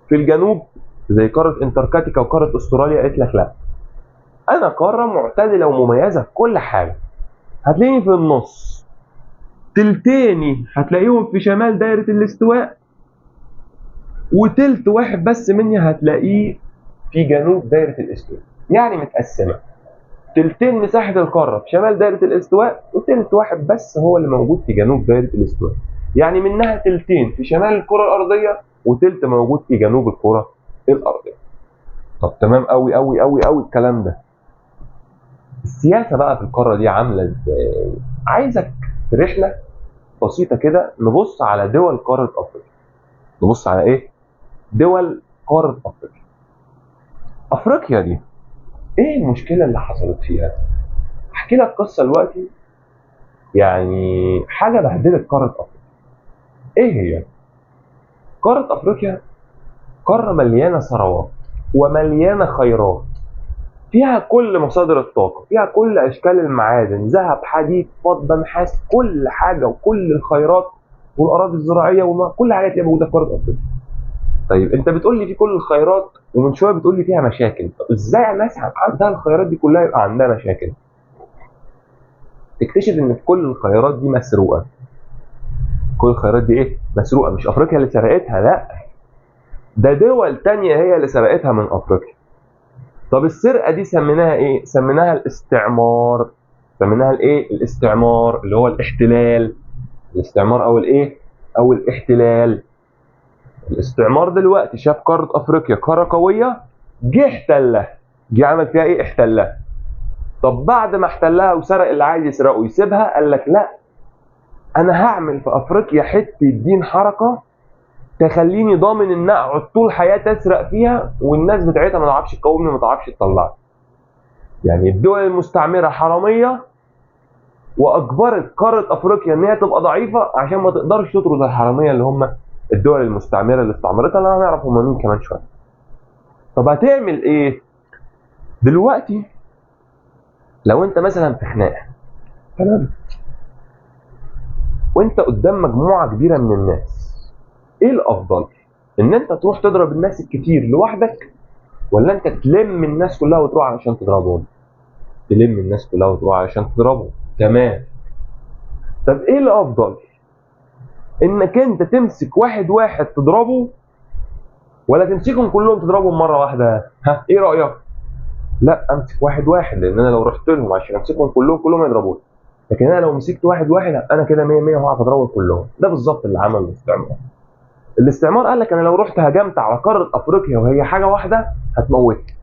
في الجنوب زي قاره انتاركتيكا وقاره استراليا؟ قلت لك لا. انا قاره معتدله ومميزه في كل حاجه. هتلاقيني في النص، تلتيني هتلاقيهم في شمال دايره الاستواء، وتلت واحد بس مني هتلاقيه في جنوب دايره الاستواء. يعني متقسمه تلتين مساحه القاره في شمال دايره الاستواء، وتلت واحد بس هو اللي موجود في جنوب دايره الاستواء. يعني منها تلتين في شمال الكره الارضيه، وتلت موجود في جنوب الكره الارضيه. طب تمام قوي قوي قوي قوي الكلام ده. السياسه بقى في القاره دي عامله ازاي؟ عايزك في رحله بسيطه كده نبص على دول قاره افريقيا. نبص على ايه؟ دول قاره افريقيا. افريقيا دي ايه المشكله اللي حصلت فيها؟ احكي لك قصه دلوقتي، يعني حاجه بهدلت قاره افريقيا. ايه هي؟ قاره افريقيا قاره مليانه ثروات ومليانه خيرات، فيها كل مصادر الطاقه، فيها كل اشكال المعادن، ذهب، حديد، فضه، نحاس، كل حاجه وكل الخيرات والاراضي الزراعيه وكل حاجه تلاقيها موجوده في قاره افريقيا. طيب انت بتقول لي في كل الخيرات ومن شويه بتقول لي فيها مشاكل، طب ازاي الناس عندها الخيرات دي كلها يبقى عندها مشاكل؟ تكتشف ان كل الخيرات دي مسروقه. كل الخيرات دي ايه؟ مسروقه. مش افريقيا اللي سرقتها، لا، ده دول تانية هي اللي سرقتها من افريقيا. طب السرقه دي سميناها ايه؟ سميناها الاستعمار. سميناها الايه؟ الاستعمار، اللي هو الاحتلال. الاستعمار او الايه؟ او الاحتلال. الاستعمار دلوقتي شاف قاره افريقيا قاره قويه، جه احتلها. جه عمل فيها ايه؟ احتلها. طب بعد ما احتلها وسرق اللي عايز يسرقه يسيبها؟ قال لك لا، انا هعمل في افريقيا حته دين حركه تخليني ضامن ان اقعد طول حياتي اسرق فيها، والناس بتاعتها ما تعرفش تقاومني، ما تعرفش تطلعني. يعني الدول المستعمره حراميه، واجبرت قاره افريقيا ان هي تبقى ضعيفه عشان ما تقدرش تطرد الحراميه اللي هم الدول المستعمره اللي استعمرتها، اللي هنعرف هم مين كمان شويه. طب هتعمل ايه؟ دلوقتي لو انت مثلا في خناقه، تمام، وانت قدام مجموعه كبيره من الناس، ايه الافضل؟ ان انت تروح تضرب الناس الكتير لوحدك، ولا انت تلم الناس كلها وتروح علشان تضربهم؟ تلم الناس كلها وتروح علشان تضربهم. تمام. طب ايه الافضل؟ انك انت تمسك واحد واحد تضربه، ولا تمسكهم كلهم تضربهم مره واحده؟ ها، ايه رايك؟ لا، امسك واحد واحد، لان انا لو رحت لهم عشان امسكهم كلهم يضربوني. لكن انا لو مسكت واحد واحد انا كده 100 100 وهعرف اضربهم كلهم. ده بالظبط اللي عمله الاستعمار. الاستعمار قال لك انا لو رحت هجمت على قاره افريقيا وهي حاجه واحده هتموتني،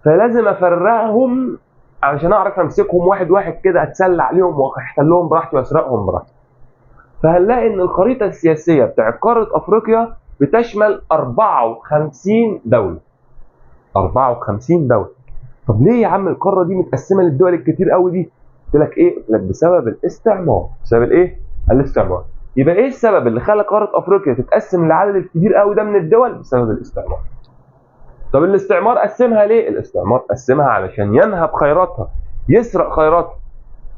فلازم افرقهم علشان اعرف امسكهم واحد واحد كده، اتسلى عليهم واحتلهم براحتي واسرقهم براحتي. فهنلاقي ان الخريطه السياسيه بتاعت قاره افريقيا بتشمل 54 دوله. 54 دوله. طب ليه يا عم القاره دي متقسمه للدول الكتير قوي دي؟ قلت لك ايه؟ قلت لك بسبب الاستعمار. بسبب الايه؟ الاستعمار. يبقى ايه السبب اللي خلى قاره افريقيا تتقسم للعدد الكبير قوي ده من الدول؟ بسبب الاستعمار. طب الاستعمار قسمها ليه؟ الاستعمار قسمها علشان ينهب خيراتها، يسرق خيراتها،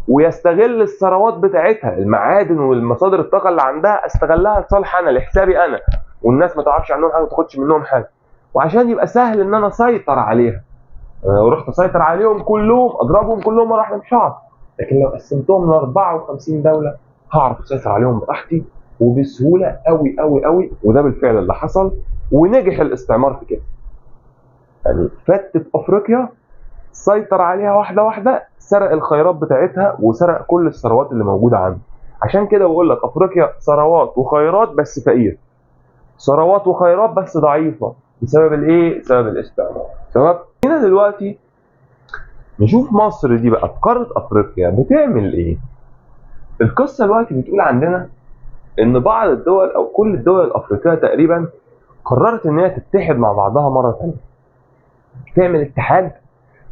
ويستغل الثروات بتاعتها، المعادن والمصادر الطاقه اللي عندها، استغلها لصالح انا، لحسابي انا، والناس ما تعرفش عنهم حاجه، ما تاخدش منهم حاجه، وعشان يبقى سهل ان انا اسيطر عليها. انا لو رحت اسيطر عليهم كلهم، اضربهم كلهم مره واحده، مش هعرف. لكن لو قسمتهم ل 54 دوله هعرف اسيطر عليهم براحتي وبسهوله قوي قوي قوي. وده بالفعل اللي حصل، ونجح الاستعمار في كده. يعني فتت افريقيا، سيطر عليها واحده واحده، سرق الخيرات بتاعتها وسرق كل الثروات اللي موجوده عنده. عشان كده بقول لك افريقيا ثروات وخيرات بس فقير، ثروات وخيرات بس ضعيفه، بسبب الايه؟ بسبب الاستعمار. تمام؟ هنا دلوقتي نشوف مصر دي بقى في قارة افريقيا بتعمل ايه؟ القصة دلوقتي بتقول عندنا ان بعض الدول او كل الدول الافريقية تقريبا قررت ان هي تتحد مع بعضها مرة ثانية. تعمل اتحاد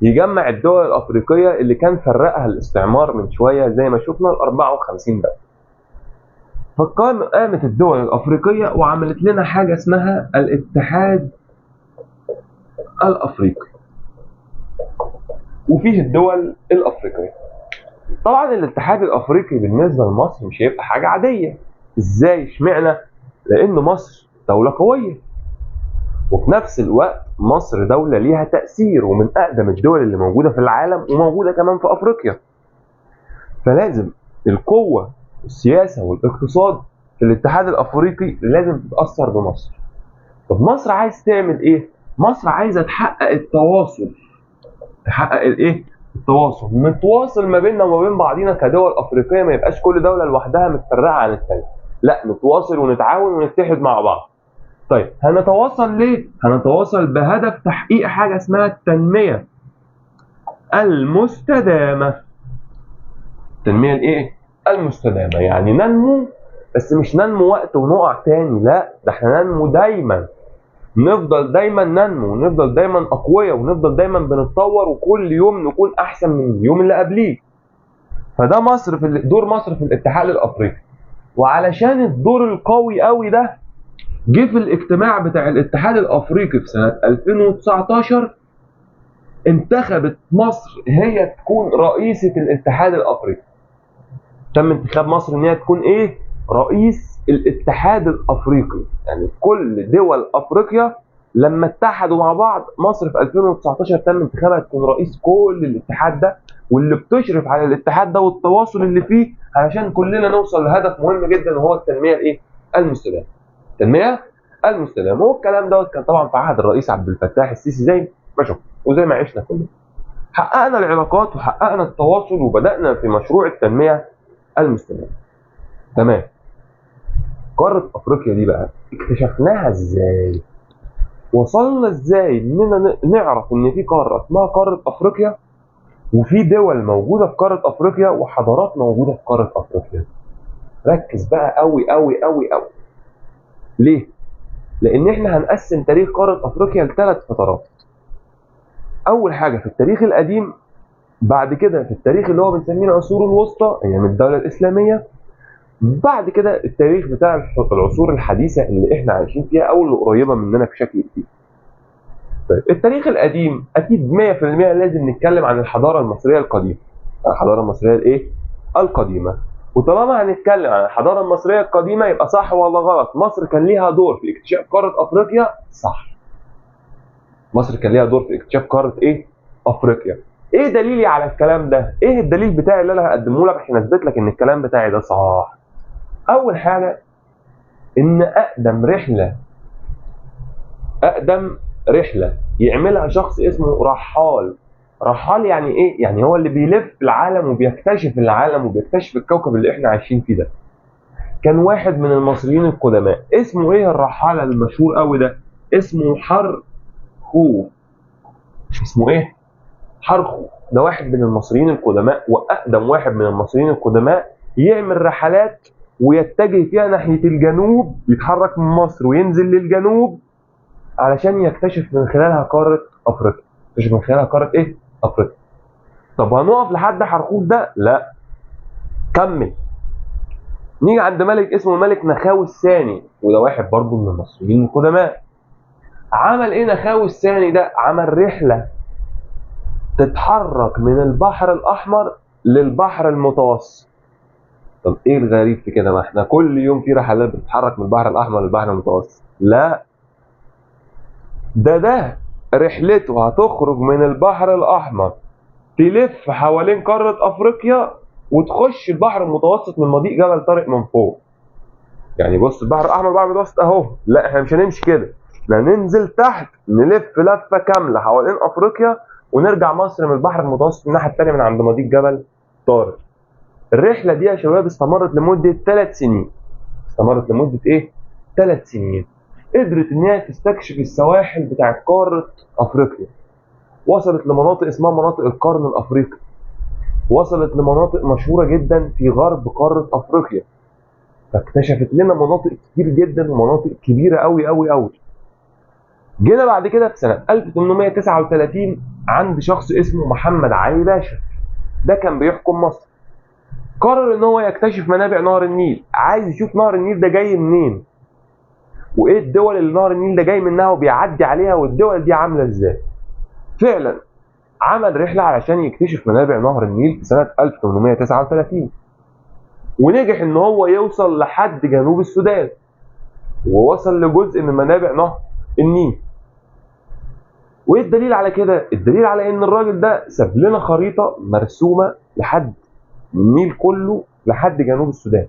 يجمع الدول الافريقية اللي كان فرقها الاستعمار من شوية زي ما شفنا ال 54 دولة. فقامت الدول الافريقية وعملت لنا حاجة اسمها الاتحاد الافريقي. وفيه الدول الافريقية. طبعا الاتحاد الافريقي بالنسبة لمصر مش هيبقى حاجة عادية. ازاي؟ اشمعنى؟ لان مصر دولة قوية، وفي نفس الوقت مصر دولة ليها تأثير ومن أقدم الدول اللي موجودة في العالم وموجودة كمان في أفريقيا. فلازم القوة والسياسة والاقتصاد في الاتحاد الأفريقي لازم تتأثر بمصر. طب مصر عايز تعمل إيه؟ مصر عايزة تحقق التواصل. تحقق الإيه؟ التواصل. نتواصل ما بيننا وما بين بعضينا كدول أفريقية، ما يبقاش كل دولة لوحدها متفرقة عن الثانية. لا، نتواصل ونتعاون ونتحد مع بعض. طيب هنتواصل ليه؟ هنتواصل بهدف تحقيق حاجة اسمها التنمية المستدامة. التنمية الايه؟ المستدامة. يعني ننمو، بس مش ننمو وقت ونقع تاني، لا، ده احنا ننمو دايما. نفضل دايما ننمو، ونفضل دايما اقوياء، ونفضل دايما بنتطور، وكل يوم نكون احسن من اليوم اللي قبليه. فده مصر في دور مصر في الاتحاد الافريقي. وعلشان الدور القوي قوي ده جه في الاجتماع بتاع الاتحاد الافريقي في سنة 2019 انتخبت مصر هي تكون رئيسة الاتحاد الافريقي. تم انتخاب مصر ان هي تكون ايه؟ رئيس الاتحاد الافريقي. يعني كل دول افريقيا لما اتحدوا مع بعض، مصر في 2019 تم انتخابها تكون رئيس كل الاتحاد ده، واللي بتشرف على الاتحاد ده والتواصل اللي فيه علشان كلنا نوصل لهدف مهم جدا، وهو التنمية الايه؟ المستدامة. التنمية المستدامة. والكلام دوت كان طبعا في عهد الرئيس عبد الفتاح السيسي زي ما شفنا وزي ما عشنا كلنا. حققنا العلاقات وحققنا التواصل وبدأنا في مشروع التنمية المستدامة. تمام. قارة أفريقيا دي بقى اكتشفناها ازاي؟ وصلنا ازاي اننا نعرف ان في قارة اسمها قارة أفريقيا، وفي دول موجودة في قارة أفريقيا، وحضارات موجودة في قارة أفريقيا؟ ركز بقى قوي قوي قوي قوي. ليه؟ لأن احنا هنقسم تاريخ قارة أفريقيا لثلاث فترات. أول حاجة في التاريخ القديم، بعد كده في التاريخ اللي هو بنسميه العصور الوسطى أيام الدولة الإسلامية، بعد كده التاريخ بتاع العصور الحديثة اللي احنا عايشين فيها أو اللي قريبة مننا بشكل كبير. طيب التاريخ القديم أكيد 100% لازم نتكلم عن الحضارة المصرية القديمة. الحضارة المصرية الإيه؟ القديمة. وطالما هنتكلم عن الحضارة المصرية القديمة يبقى صح ولا غلط؟ مصر كان ليها دور في اكتشاف قارة أفريقيا؟ صح. مصر كان ليها دور في اكتشاف قارة إيه؟ أفريقيا. إيه دليلي على الكلام ده؟ إيه الدليل بتاعي اللي أنا هقدمه لك عشان أثبت لك إن الكلام بتاعي ده صح؟ أول حاجة إن أقدم رحلة يعملها شخص اسمه رحال. رحال يعني إيه؟ يعني هو اللي بيلف العالم وبيكتشف العالم وبيكتشف الكوكب اللي إحنا عايشين فيه ده. كان واحد من المصريين القدماء. اسمه إيه الرحال المشهور قوي ده؟ اسمه حرخو. اسمه إيه؟ حرخو. ده واحد من المصريين القدماء، وأقدم واحد من المصريين القدماء يعمل رحلات ويتجه فيها ناحية الجنوب، يتحرك من مصر وينزل للجنوب علشان يكتشف من خلالها قارة أفريقيا. يكتشف من خلالها قارة إيه؟ أفريقيا. طب هنقف لحد حرخوف ده؟ لا، كمل. نيجي عند ملك اسمه الملك نخاوي الثاني، وده واحد برضه من المصريين القدماء. عمل إيه نخاوي الثاني ده؟ عمل رحلة تتحرك من البحر الأحمر للبحر المتوسط. طب إيه الغريب في كده؟ ما إحنا كل يوم في رحلات بتتحرك من البحر الأحمر للبحر المتوسط. لا، ده رحلته هتخرج من البحر الأحمر، تلف حوالين قارة أفريقيا، وتخش البحر المتوسط من مضيق جبل طارق من فوق. يعني بص، البحر الأحمر والبحر المتوسط أهو. لا، إحنا مش هنمشي كده، إحنا ننزل تحت نلف لفة كاملة حوالين أفريقيا، ونرجع مصر من البحر المتوسط الناحية التانية من عند مضيق جبل طارق. الرحلة دي يا شباب استمرت لمدة 3 سنين. استمرت لمدة إيه؟ 3 سنين. قدرت ان هي تستكشف السواحل بتاعت قاره افريقيا، وصلت لمناطق اسمها مناطق القرن الافريقي، وصلت لمناطق مشهوره جدا في غرب قاره افريقيا، فاكتشفت لنا مناطق كتير جدا ومناطق كبيره قوي قوي قوي. جينا بعد كده في سنه 1839 عند شخص اسمه محمد علي باشا، ده كان بيحكم مصر. قرر ان هو يكتشف منابع نهر النيل، عايز يشوف نهر النيل ده جاي منين، وايه الدول اللي نهر النيل ده جاي منها وبيعدي عليها، والدول دي عامله ازاي. فعلا عمل رحله علشان يكتشف منابع نهر النيل في سنه 1839، ونجح ان هو يوصل لحد جنوب السودان، ووصل لجزء من منابع نهر النيل. وايه الدليل على كده؟ الدليل على ان الراجل ده ساب لنا خريطه مرسومه لحد النيل كله لحد جنوب السودان.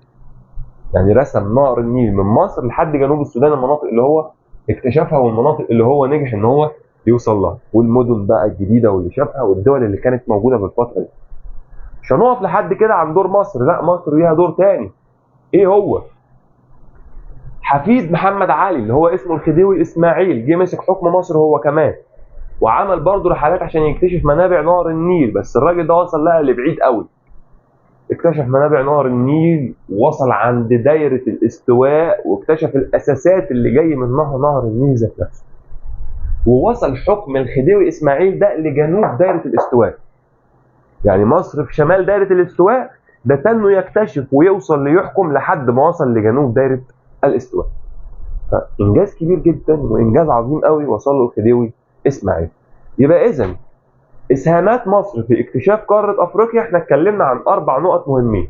يعني رسم نهر النيل من مصر لحد جنوب السودان، المناطق اللي هو اكتشفها والمناطق اللي هو نجح ان هو يوصل لها، والمدن بقى الجديده واللي شافها والدول اللي كانت موجوده في الفتره دي. مش هنقف لحد كده عن دور مصر، لا، مصر ليها دور تاني. ايه هو؟ حفيد محمد علي اللي هو اسمه الخديوي اسماعيل جه مسك حكم مصر هو كمان، وعمل برضه رحلات عشان يكتشف منابع نهر النيل، بس الراجل ده وصل لها لبعيد قوي. اكتشف منابع نهر النيل، ووصل عند دايرة الاستواء، واكتشف الأساسات اللي جاي منها نهر النيل ذات نفسه. ووصل حكم الخديوي إسماعيل ده لجنوب دايرة الاستواء. يعني مصر في شمال دايرة الاستواء، ده تنه يكتشف ويوصل ليحكم لحد ما وصل لجنوب دايرة الاستواء. فإنجاز كبير جدا وإنجاز عظيم قوي وصل له الخديوي إسماعيل. يبقى إذا إسهامات مصر في اكتشاف قارة أفريقيا، احنا اتكلمنا عن 4 نقط مهمين.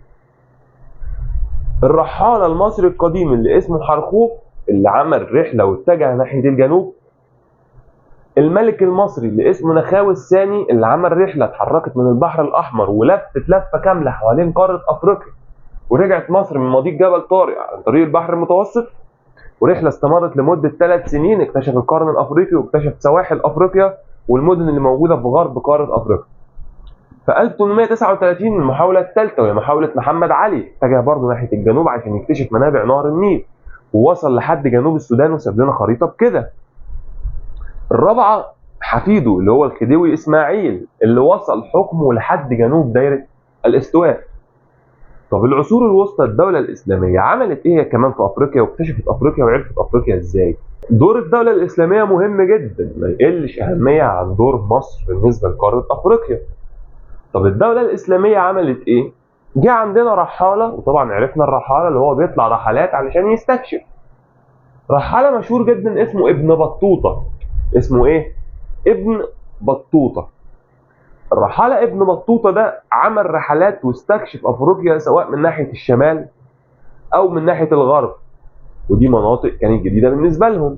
الرحال المصري القديم اللي اسمه حرخوف اللي عمل رحلة واتجه ناحية الجنوب. الملك المصري اللي اسمه نخاوي الثاني اللي عمل رحلة اتحركت من البحر الأحمر ولفت لفة كاملة حوالين قارة أفريقيا، ورجعت مصر من مضيق جبل طارق عن طريق البحر المتوسط، ورحلة استمرت لمدة 3 سنين، اكتشف القرن الأفريقي واكتشف سواحل أفريقيا والمدن اللي موجودة في غرب قارة أفريقيا. في 1839 المحاولة الثالثة وهي محاولة محمد علي، اتجه برضه ناحية الجنوب عشان يكتشف منابع نهر النيل، ووصل لحد جنوب السودان وساب لنا خريطة بكده. الرابعة حفيده اللي هو الخديوي إسماعيل اللي وصل حكمه لحد جنوب دايرة الاستواء. طب العصور الوسطى الدولة الإسلامية عملت إيه كمان في أفريقيا، واكتشفت أفريقيا وعرفت أفريقيا إزاي؟ دور الدولة الإسلامية مهم جدا، ما يقلش أهمية عن دور مصر بالنسبة لقارة أفريقيا. طب الدولة الإسلامية عملت إيه؟ جه عندنا رحالة، وطبعا عرفنا الرحالة اللي هو بيطلع رحلات علشان يستكشف. رحالة مشهور جدا اسمه ابن بطوطة. اسمه إيه؟ ابن بطوطة. الرحالة ابن بطوطة ده عمل رحلات واستكشف أفريقيا سواء من ناحية الشمال أو من ناحية الغرب، ودي مناطق كانت جديدة بالنسبة لهم.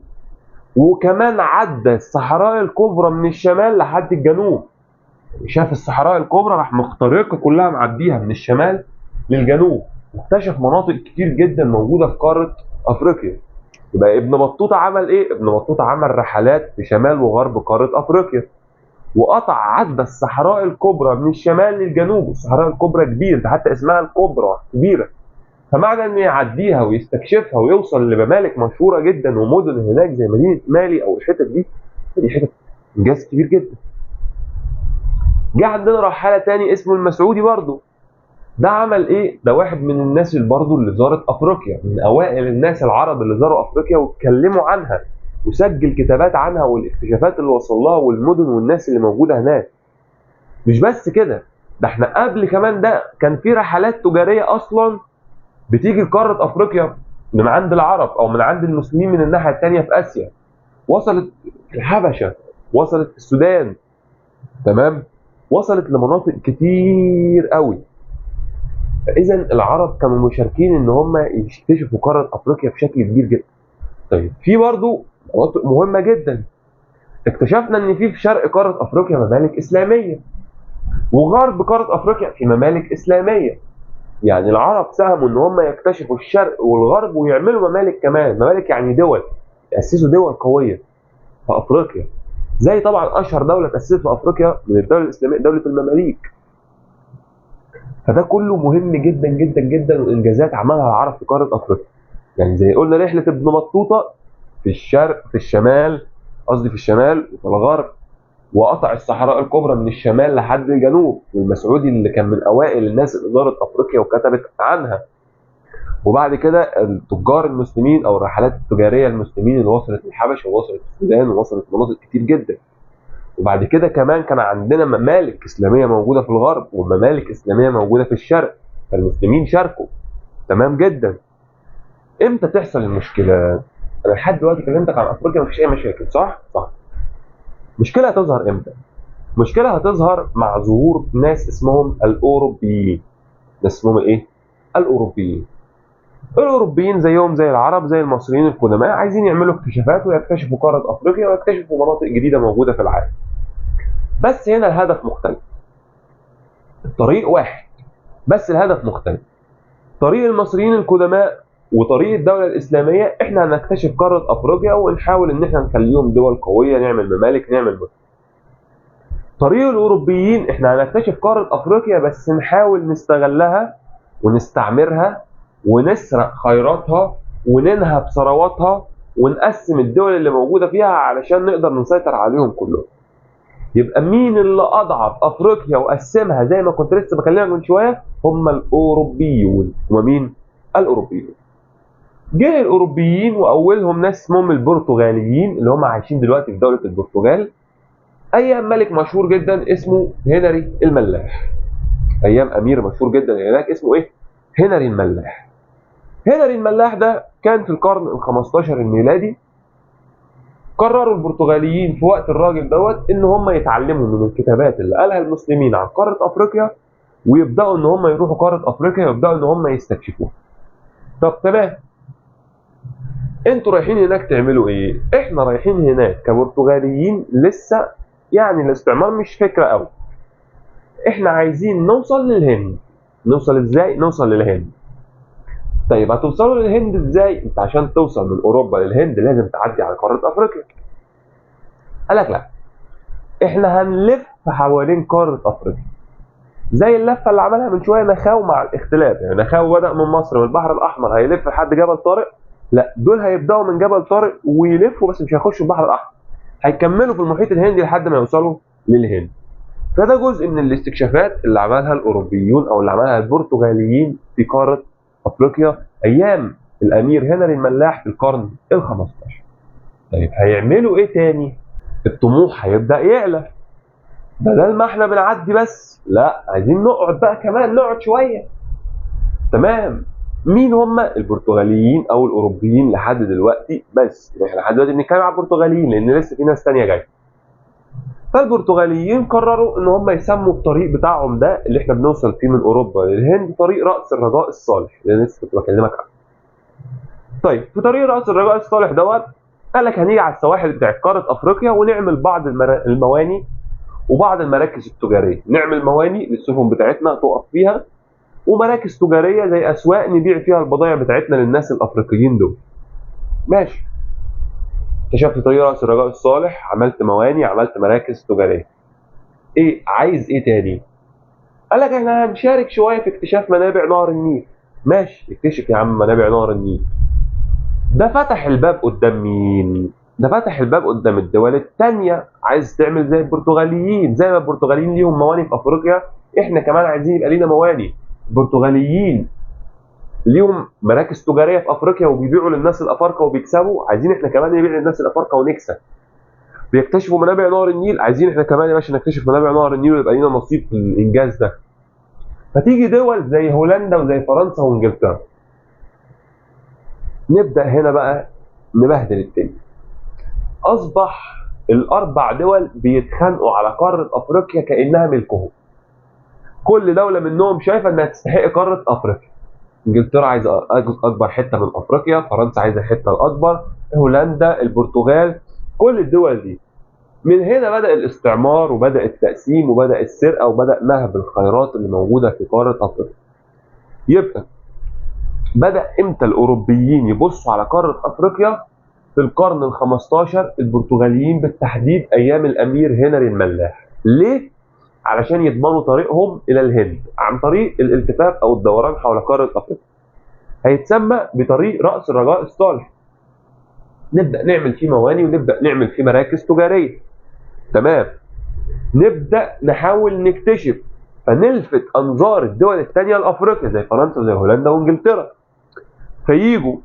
وكمان عدى الصحراء الكبرى من الشمال لحد الجنوب، شاف الصحراء الكبرى راح مخترقة كلها معديها من الشمال للجنوب، واكتشف مناطق كتير جدا موجودة في قارة أفريقيا. يبقى ابن بطوطة عمل إيه؟ ابن بطوطة عمل رحلات في شمال وغرب قارة أفريقيا، وقطع عدى الصحراء الكبرى من الشمال للجنوب. الصحراء الكبرى كبيرة، ده حتى اسمها الكبرى كبيرة، فمعنى انه يعديها ويستكشفها ويوصل لممالك مشهورة جدا ومدن هناك زي مدينة مالي او الحتت دي حتت انجاز كبير جدا. جه عندنا رحالة تاني اسمه المسعودي برضه. ده عمل ايه؟ ده واحد من الناس اللي برضه اللي زارت افريقيا، من اوائل الناس العرب اللي زاروا افريقيا واتكلموا عنها وسجل كتابات عنها والاكتشافات اللي وصل لها والمدن والناس اللي موجوده هناك. مش بس كده، ده احنا قبل كمان ده كان في رحلات تجاريه اصلا بتيجي لقاره افريقيا من عند العرب او من عند المسلمين من الناحيه الثانيه في اسيا، وصلت الحبشه، وصلت السودان، تمام، وصلت لمناطق كتير قوي. فاذا العرب كانوا مشاركين ان هم يكتشفوا قاره افريقيا بشكل كبير جدا. طيب في برضه مناطق مهمه جدا، اكتشفنا ان في شرق قاره افريقيا ممالك اسلاميه، وغرب قاره افريقيا في ممالك اسلاميه. يعني العرب ساهموا ان هم يكتشفوا الشرق والغرب ويعملوا ممالك كمان، ممالك يعني دول، ياسسوا دول قويه في افريقيا. زي طبعا اشهر دوله تاسست في افريقيا من الدوله الاسلاميه دوله المماليك. فده كله مهم جدا جدا جدا، وانجازات عملها العرب في قاره افريقيا. يعني زي قلنا رحله ابن بطوطه في الشرق، في الشمال، قصدي في الشمال وفي الغرب، وقطع الصحراء الكبرى من الشمال لحد الجنوب، والمسعودي اللي كان من اوائل الناس اللي زارت افريقيا وكتبت عنها. وبعد كده التجار المسلمين او الرحلات التجاريه المسلمين اللي وصلت الحبشه ووصلت السودان ووصلت مناطق كتير جدا. وبعد كده كمان كان عندنا ممالك اسلاميه موجوده في الغرب وممالك اسلاميه موجوده في الشرق، فالمسلمين شاركوا. تمام جدا. امتى تحصل المشكله؟ انا لحد دلوقتي كلمتك عن افريقيا مفيش اي مشاكل، صح؟ صح. مشكله هتظهر امتى؟ مشكله هتظهر مع ظهور ناس اسمهم الاوروبيين. ناس اسمهم ايه؟ الاوروبيين. الاوروبيين زيهم زي العرب زي المصريين القدماء، عايزين يعملوا اكتشافات ويكتشفوا قاره افريقيا ويكتشفوا مناطق جديده موجوده في العالم. بس هنا الهدف مختلف. الطريق واحد بس الهدف مختلف. طريق المصريين القدماء وطريق الدولة الإسلامية، إحنا هنكتشف قارة أفريقيا ونحاول إن إحنا نخليهم دول قوية، نعمل ممالك، نعمل مدن. طريق الأوروبيين إحنا هنكتشف قارة أفريقيا بس نحاول نستغلها ونستعمرها ونسرق خيراتها وننهب ثرواتها ونقسم الدول اللي موجودة فيها علشان نقدر نسيطر عليهم كلهم. يبقى مين اللي أضعف أفريقيا وقسمها زي ما كنت لسه بكلمك من شوية؟ هم الأوروبيون. هم مين؟ الأوروبيون. جه الأوروبيين وأولهم ناس اسمهم البرتغاليين اللي هم عايشين دلوقتي في دولة البرتغال، أيام ملك مشهور جدا اسمه هنري الملاح. أيام أمير مشهور جدا هناك اسمه إيه؟ هنري الملاح. هنري الملاح ده كان في القرن ال 15 الميلادي. قرروا البرتغاليين في وقت الراجل دوت ان هم يتعلموا من الكتابات اللي قالها المسلمين عن قاره افريقيا ويبداوا ان هم يروحوا قاره افريقيا ويبداوا ان هم يستكشفوها. طب تمام، انتوا رايحين هناك تعملوا ايه؟ احنا رايحين هناك كبرتغاليين لسه يعني الاستعمار مش فكره قوي. احنا عايزين نوصل للهند. نوصل ازاي؟ نوصل للهند. طيب هتوصلوا للهند ازاي؟ انت عشان توصل من اوروبا للهند لازم تعدي على قاره افريقيا. قال لك لا، احنا هنلف حوالين قاره افريقيا زي اللفه اللي عملها من شويه نخاو مع الاختلاف. يعني نخاو بدا من مصر من البحر الاحمر هيلف لحد جبل طارق، لا دول هيبداوا من جبل طارق ويلفوا بس مش هيخشوا البحر الاحمر، هيكملوا في المحيط الهندي لحد ما يوصلوا للهند. فده جزء من الاستكشافات اللي عملها الاوروبيون او اللي عملها البرتغاليين في قاره افريقيا ايام الامير هنري الملاح في القرن ال 15. طيب هيعملوا ايه تاني؟ الطموح هيبدا يعلى. بدل ما احنا بنعدي بس، لا عايزين نقعد بقى كمان، نقعد شويه. تمام. مين هم البرتغاليين او الاوروبيين لحد دلوقتي؟ بس احنا لحد دلوقتي بنتكلم عن البرتغاليين لان لسه في ناس ثانيه جايه. فالبرتغاليين قرروا ان هم يسموا الطريق بتاعهم ده اللي احنا بنوصل فيه من اوروبا للهند طريق راس الرجاء الصالح اللي لسه كنت بكلمك عنه. طيب في طريق راس الرجاء الصالح دوت قال لك هنيجي على السواحل بتاعت قاره افريقيا ونعمل بعض المواني وبعض المراكز التجاريه، نعمل مواني للسفن بتاعتنا تقف فيها ومراكز تجاريه زي اسواق نبيع فيها البضائع بتاعتنا للناس الافريقيين دول. ماشي. اكتشفت طريق راس الرجاء الصالح، عملت مواني، عملت مراكز تجاريه. ايه عايز ايه تاني؟ قال لك احنا هنشارك شويه في اكتشاف منابع نهر النيل. ماشي، اكتشف يا عم منابع نهر النيل. ده فتح الباب قدام مين؟ ده فتح الباب قدام الدول التانية. عايز تعمل زي البرتغاليين، زي ما البرتغاليين ليهم مواني في افريقيا احنا كمان عايزين يبقى لينا مواني. البرتغاليين ليهم مراكز تجاريه في افريقيا وبيبيعوا للناس الافارقه وبيكسبوا، عايزين احنا كمان نبيع للناس الافارقه ونكسب. بيكتشفوا منابع نهر النيل، عايزين احنا كمان يا باشا نكتشف منابع نهر النيل ويبقى لينا نصيب في الانجاز ده. فتيجي دول زي هولندا وزي فرنسا وانجلترا، نبدا هنا بقى نبهدل الدنيا. اصبح الاربع دول بيتخانقوا على قاره افريقيا كانها ملكهم. كل دوله منهم شايفه انها تستحق قاره افريقيا. انجلترا عايزه اكبر حته من افريقيا، فرنسا عايزه الحته الاكبر، هولندا، البرتغال، كل الدول دي. من هنا بدا الاستعمار وبدا التقسيم وبدا السرقه وبدا نهب الخيرات اللي موجوده في قاره افريقيا. يبقى بدا امتى الاوروبيين يبصوا على قاره افريقيا؟ في القرن ال 15 البرتغاليين بالتحديد ايام الامير هنري الملاح. ليه؟ علشان يضمنوا طريقهم الى الهند عن طريق الالتفاف او الدوران حول قاره افريقيا. هيتسمى بطريق راس الرجاء الصالح. نبدا نعمل فيه مواني ونبدا نعمل فيه مراكز تجاريه. تمام. نبدا نحاول نكتشف، فنلفت انظار الدول الثانيه لافريقيا زي فرنسا وزي هولندا وانجلترا، فييجوا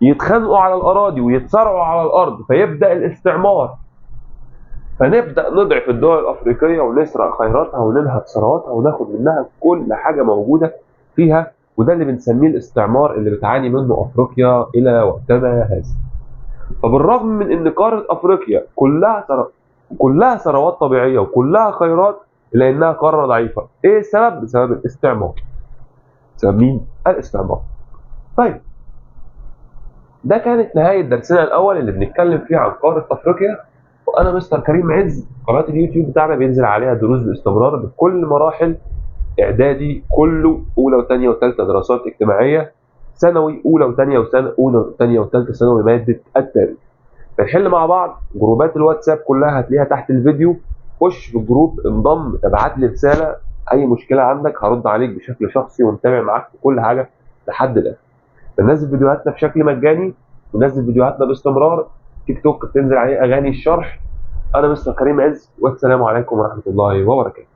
يتخانقوا على الاراضي ويتصارعوا على الارض، فيبدا الاستعمار. فنبدا نضعف الدول الافريقيه ونسرق خيراتها وننهب ثرواتها وناخد منها كل حاجه موجوده فيها، وده اللي بنسميه الاستعمار اللي بتعاني منه افريقيا الى وقتنا هذا. فبالرغم من ان قاره افريقيا كلها ثروات طبيعيه وكلها خيرات، الا انها قاره ضعيفه. ايه السبب؟ بسبب الاستعمار. بسبب مين؟ الاستعمار. طيب، ده كانت نهايه درسنا الاول اللي بنتكلم فيه عن قاره افريقيا. وانا مستر كريم عز. قناه اليوتيوب بتاعنا بينزل عليها دروس باستمرار بكل مراحل اعدادي كله، اولى وثانيه وثالثه دراسات اجتماعيه، ثانوي اولى وثانيه اولى وثانيه وثالثه ثانوي ماده التاريخ. بنحل مع بعض. جروبات الواتساب كلها هتلاقيها تحت الفيديو. خش في الجروب، انضم، ابعت لي رساله. اي مشكله عندك هرد عليك بشكل شخصي ونتابع معاك في كل حاجه لحد الاخر. بننزل فيديوهاتنا بشكل مجاني، بننزل فيديوهاتنا باستمرار. تيك توك بتنزل عليه اغاني الشرح. انا مستر كريم عز، والسلام عليكم ورحمه الله وبركاته.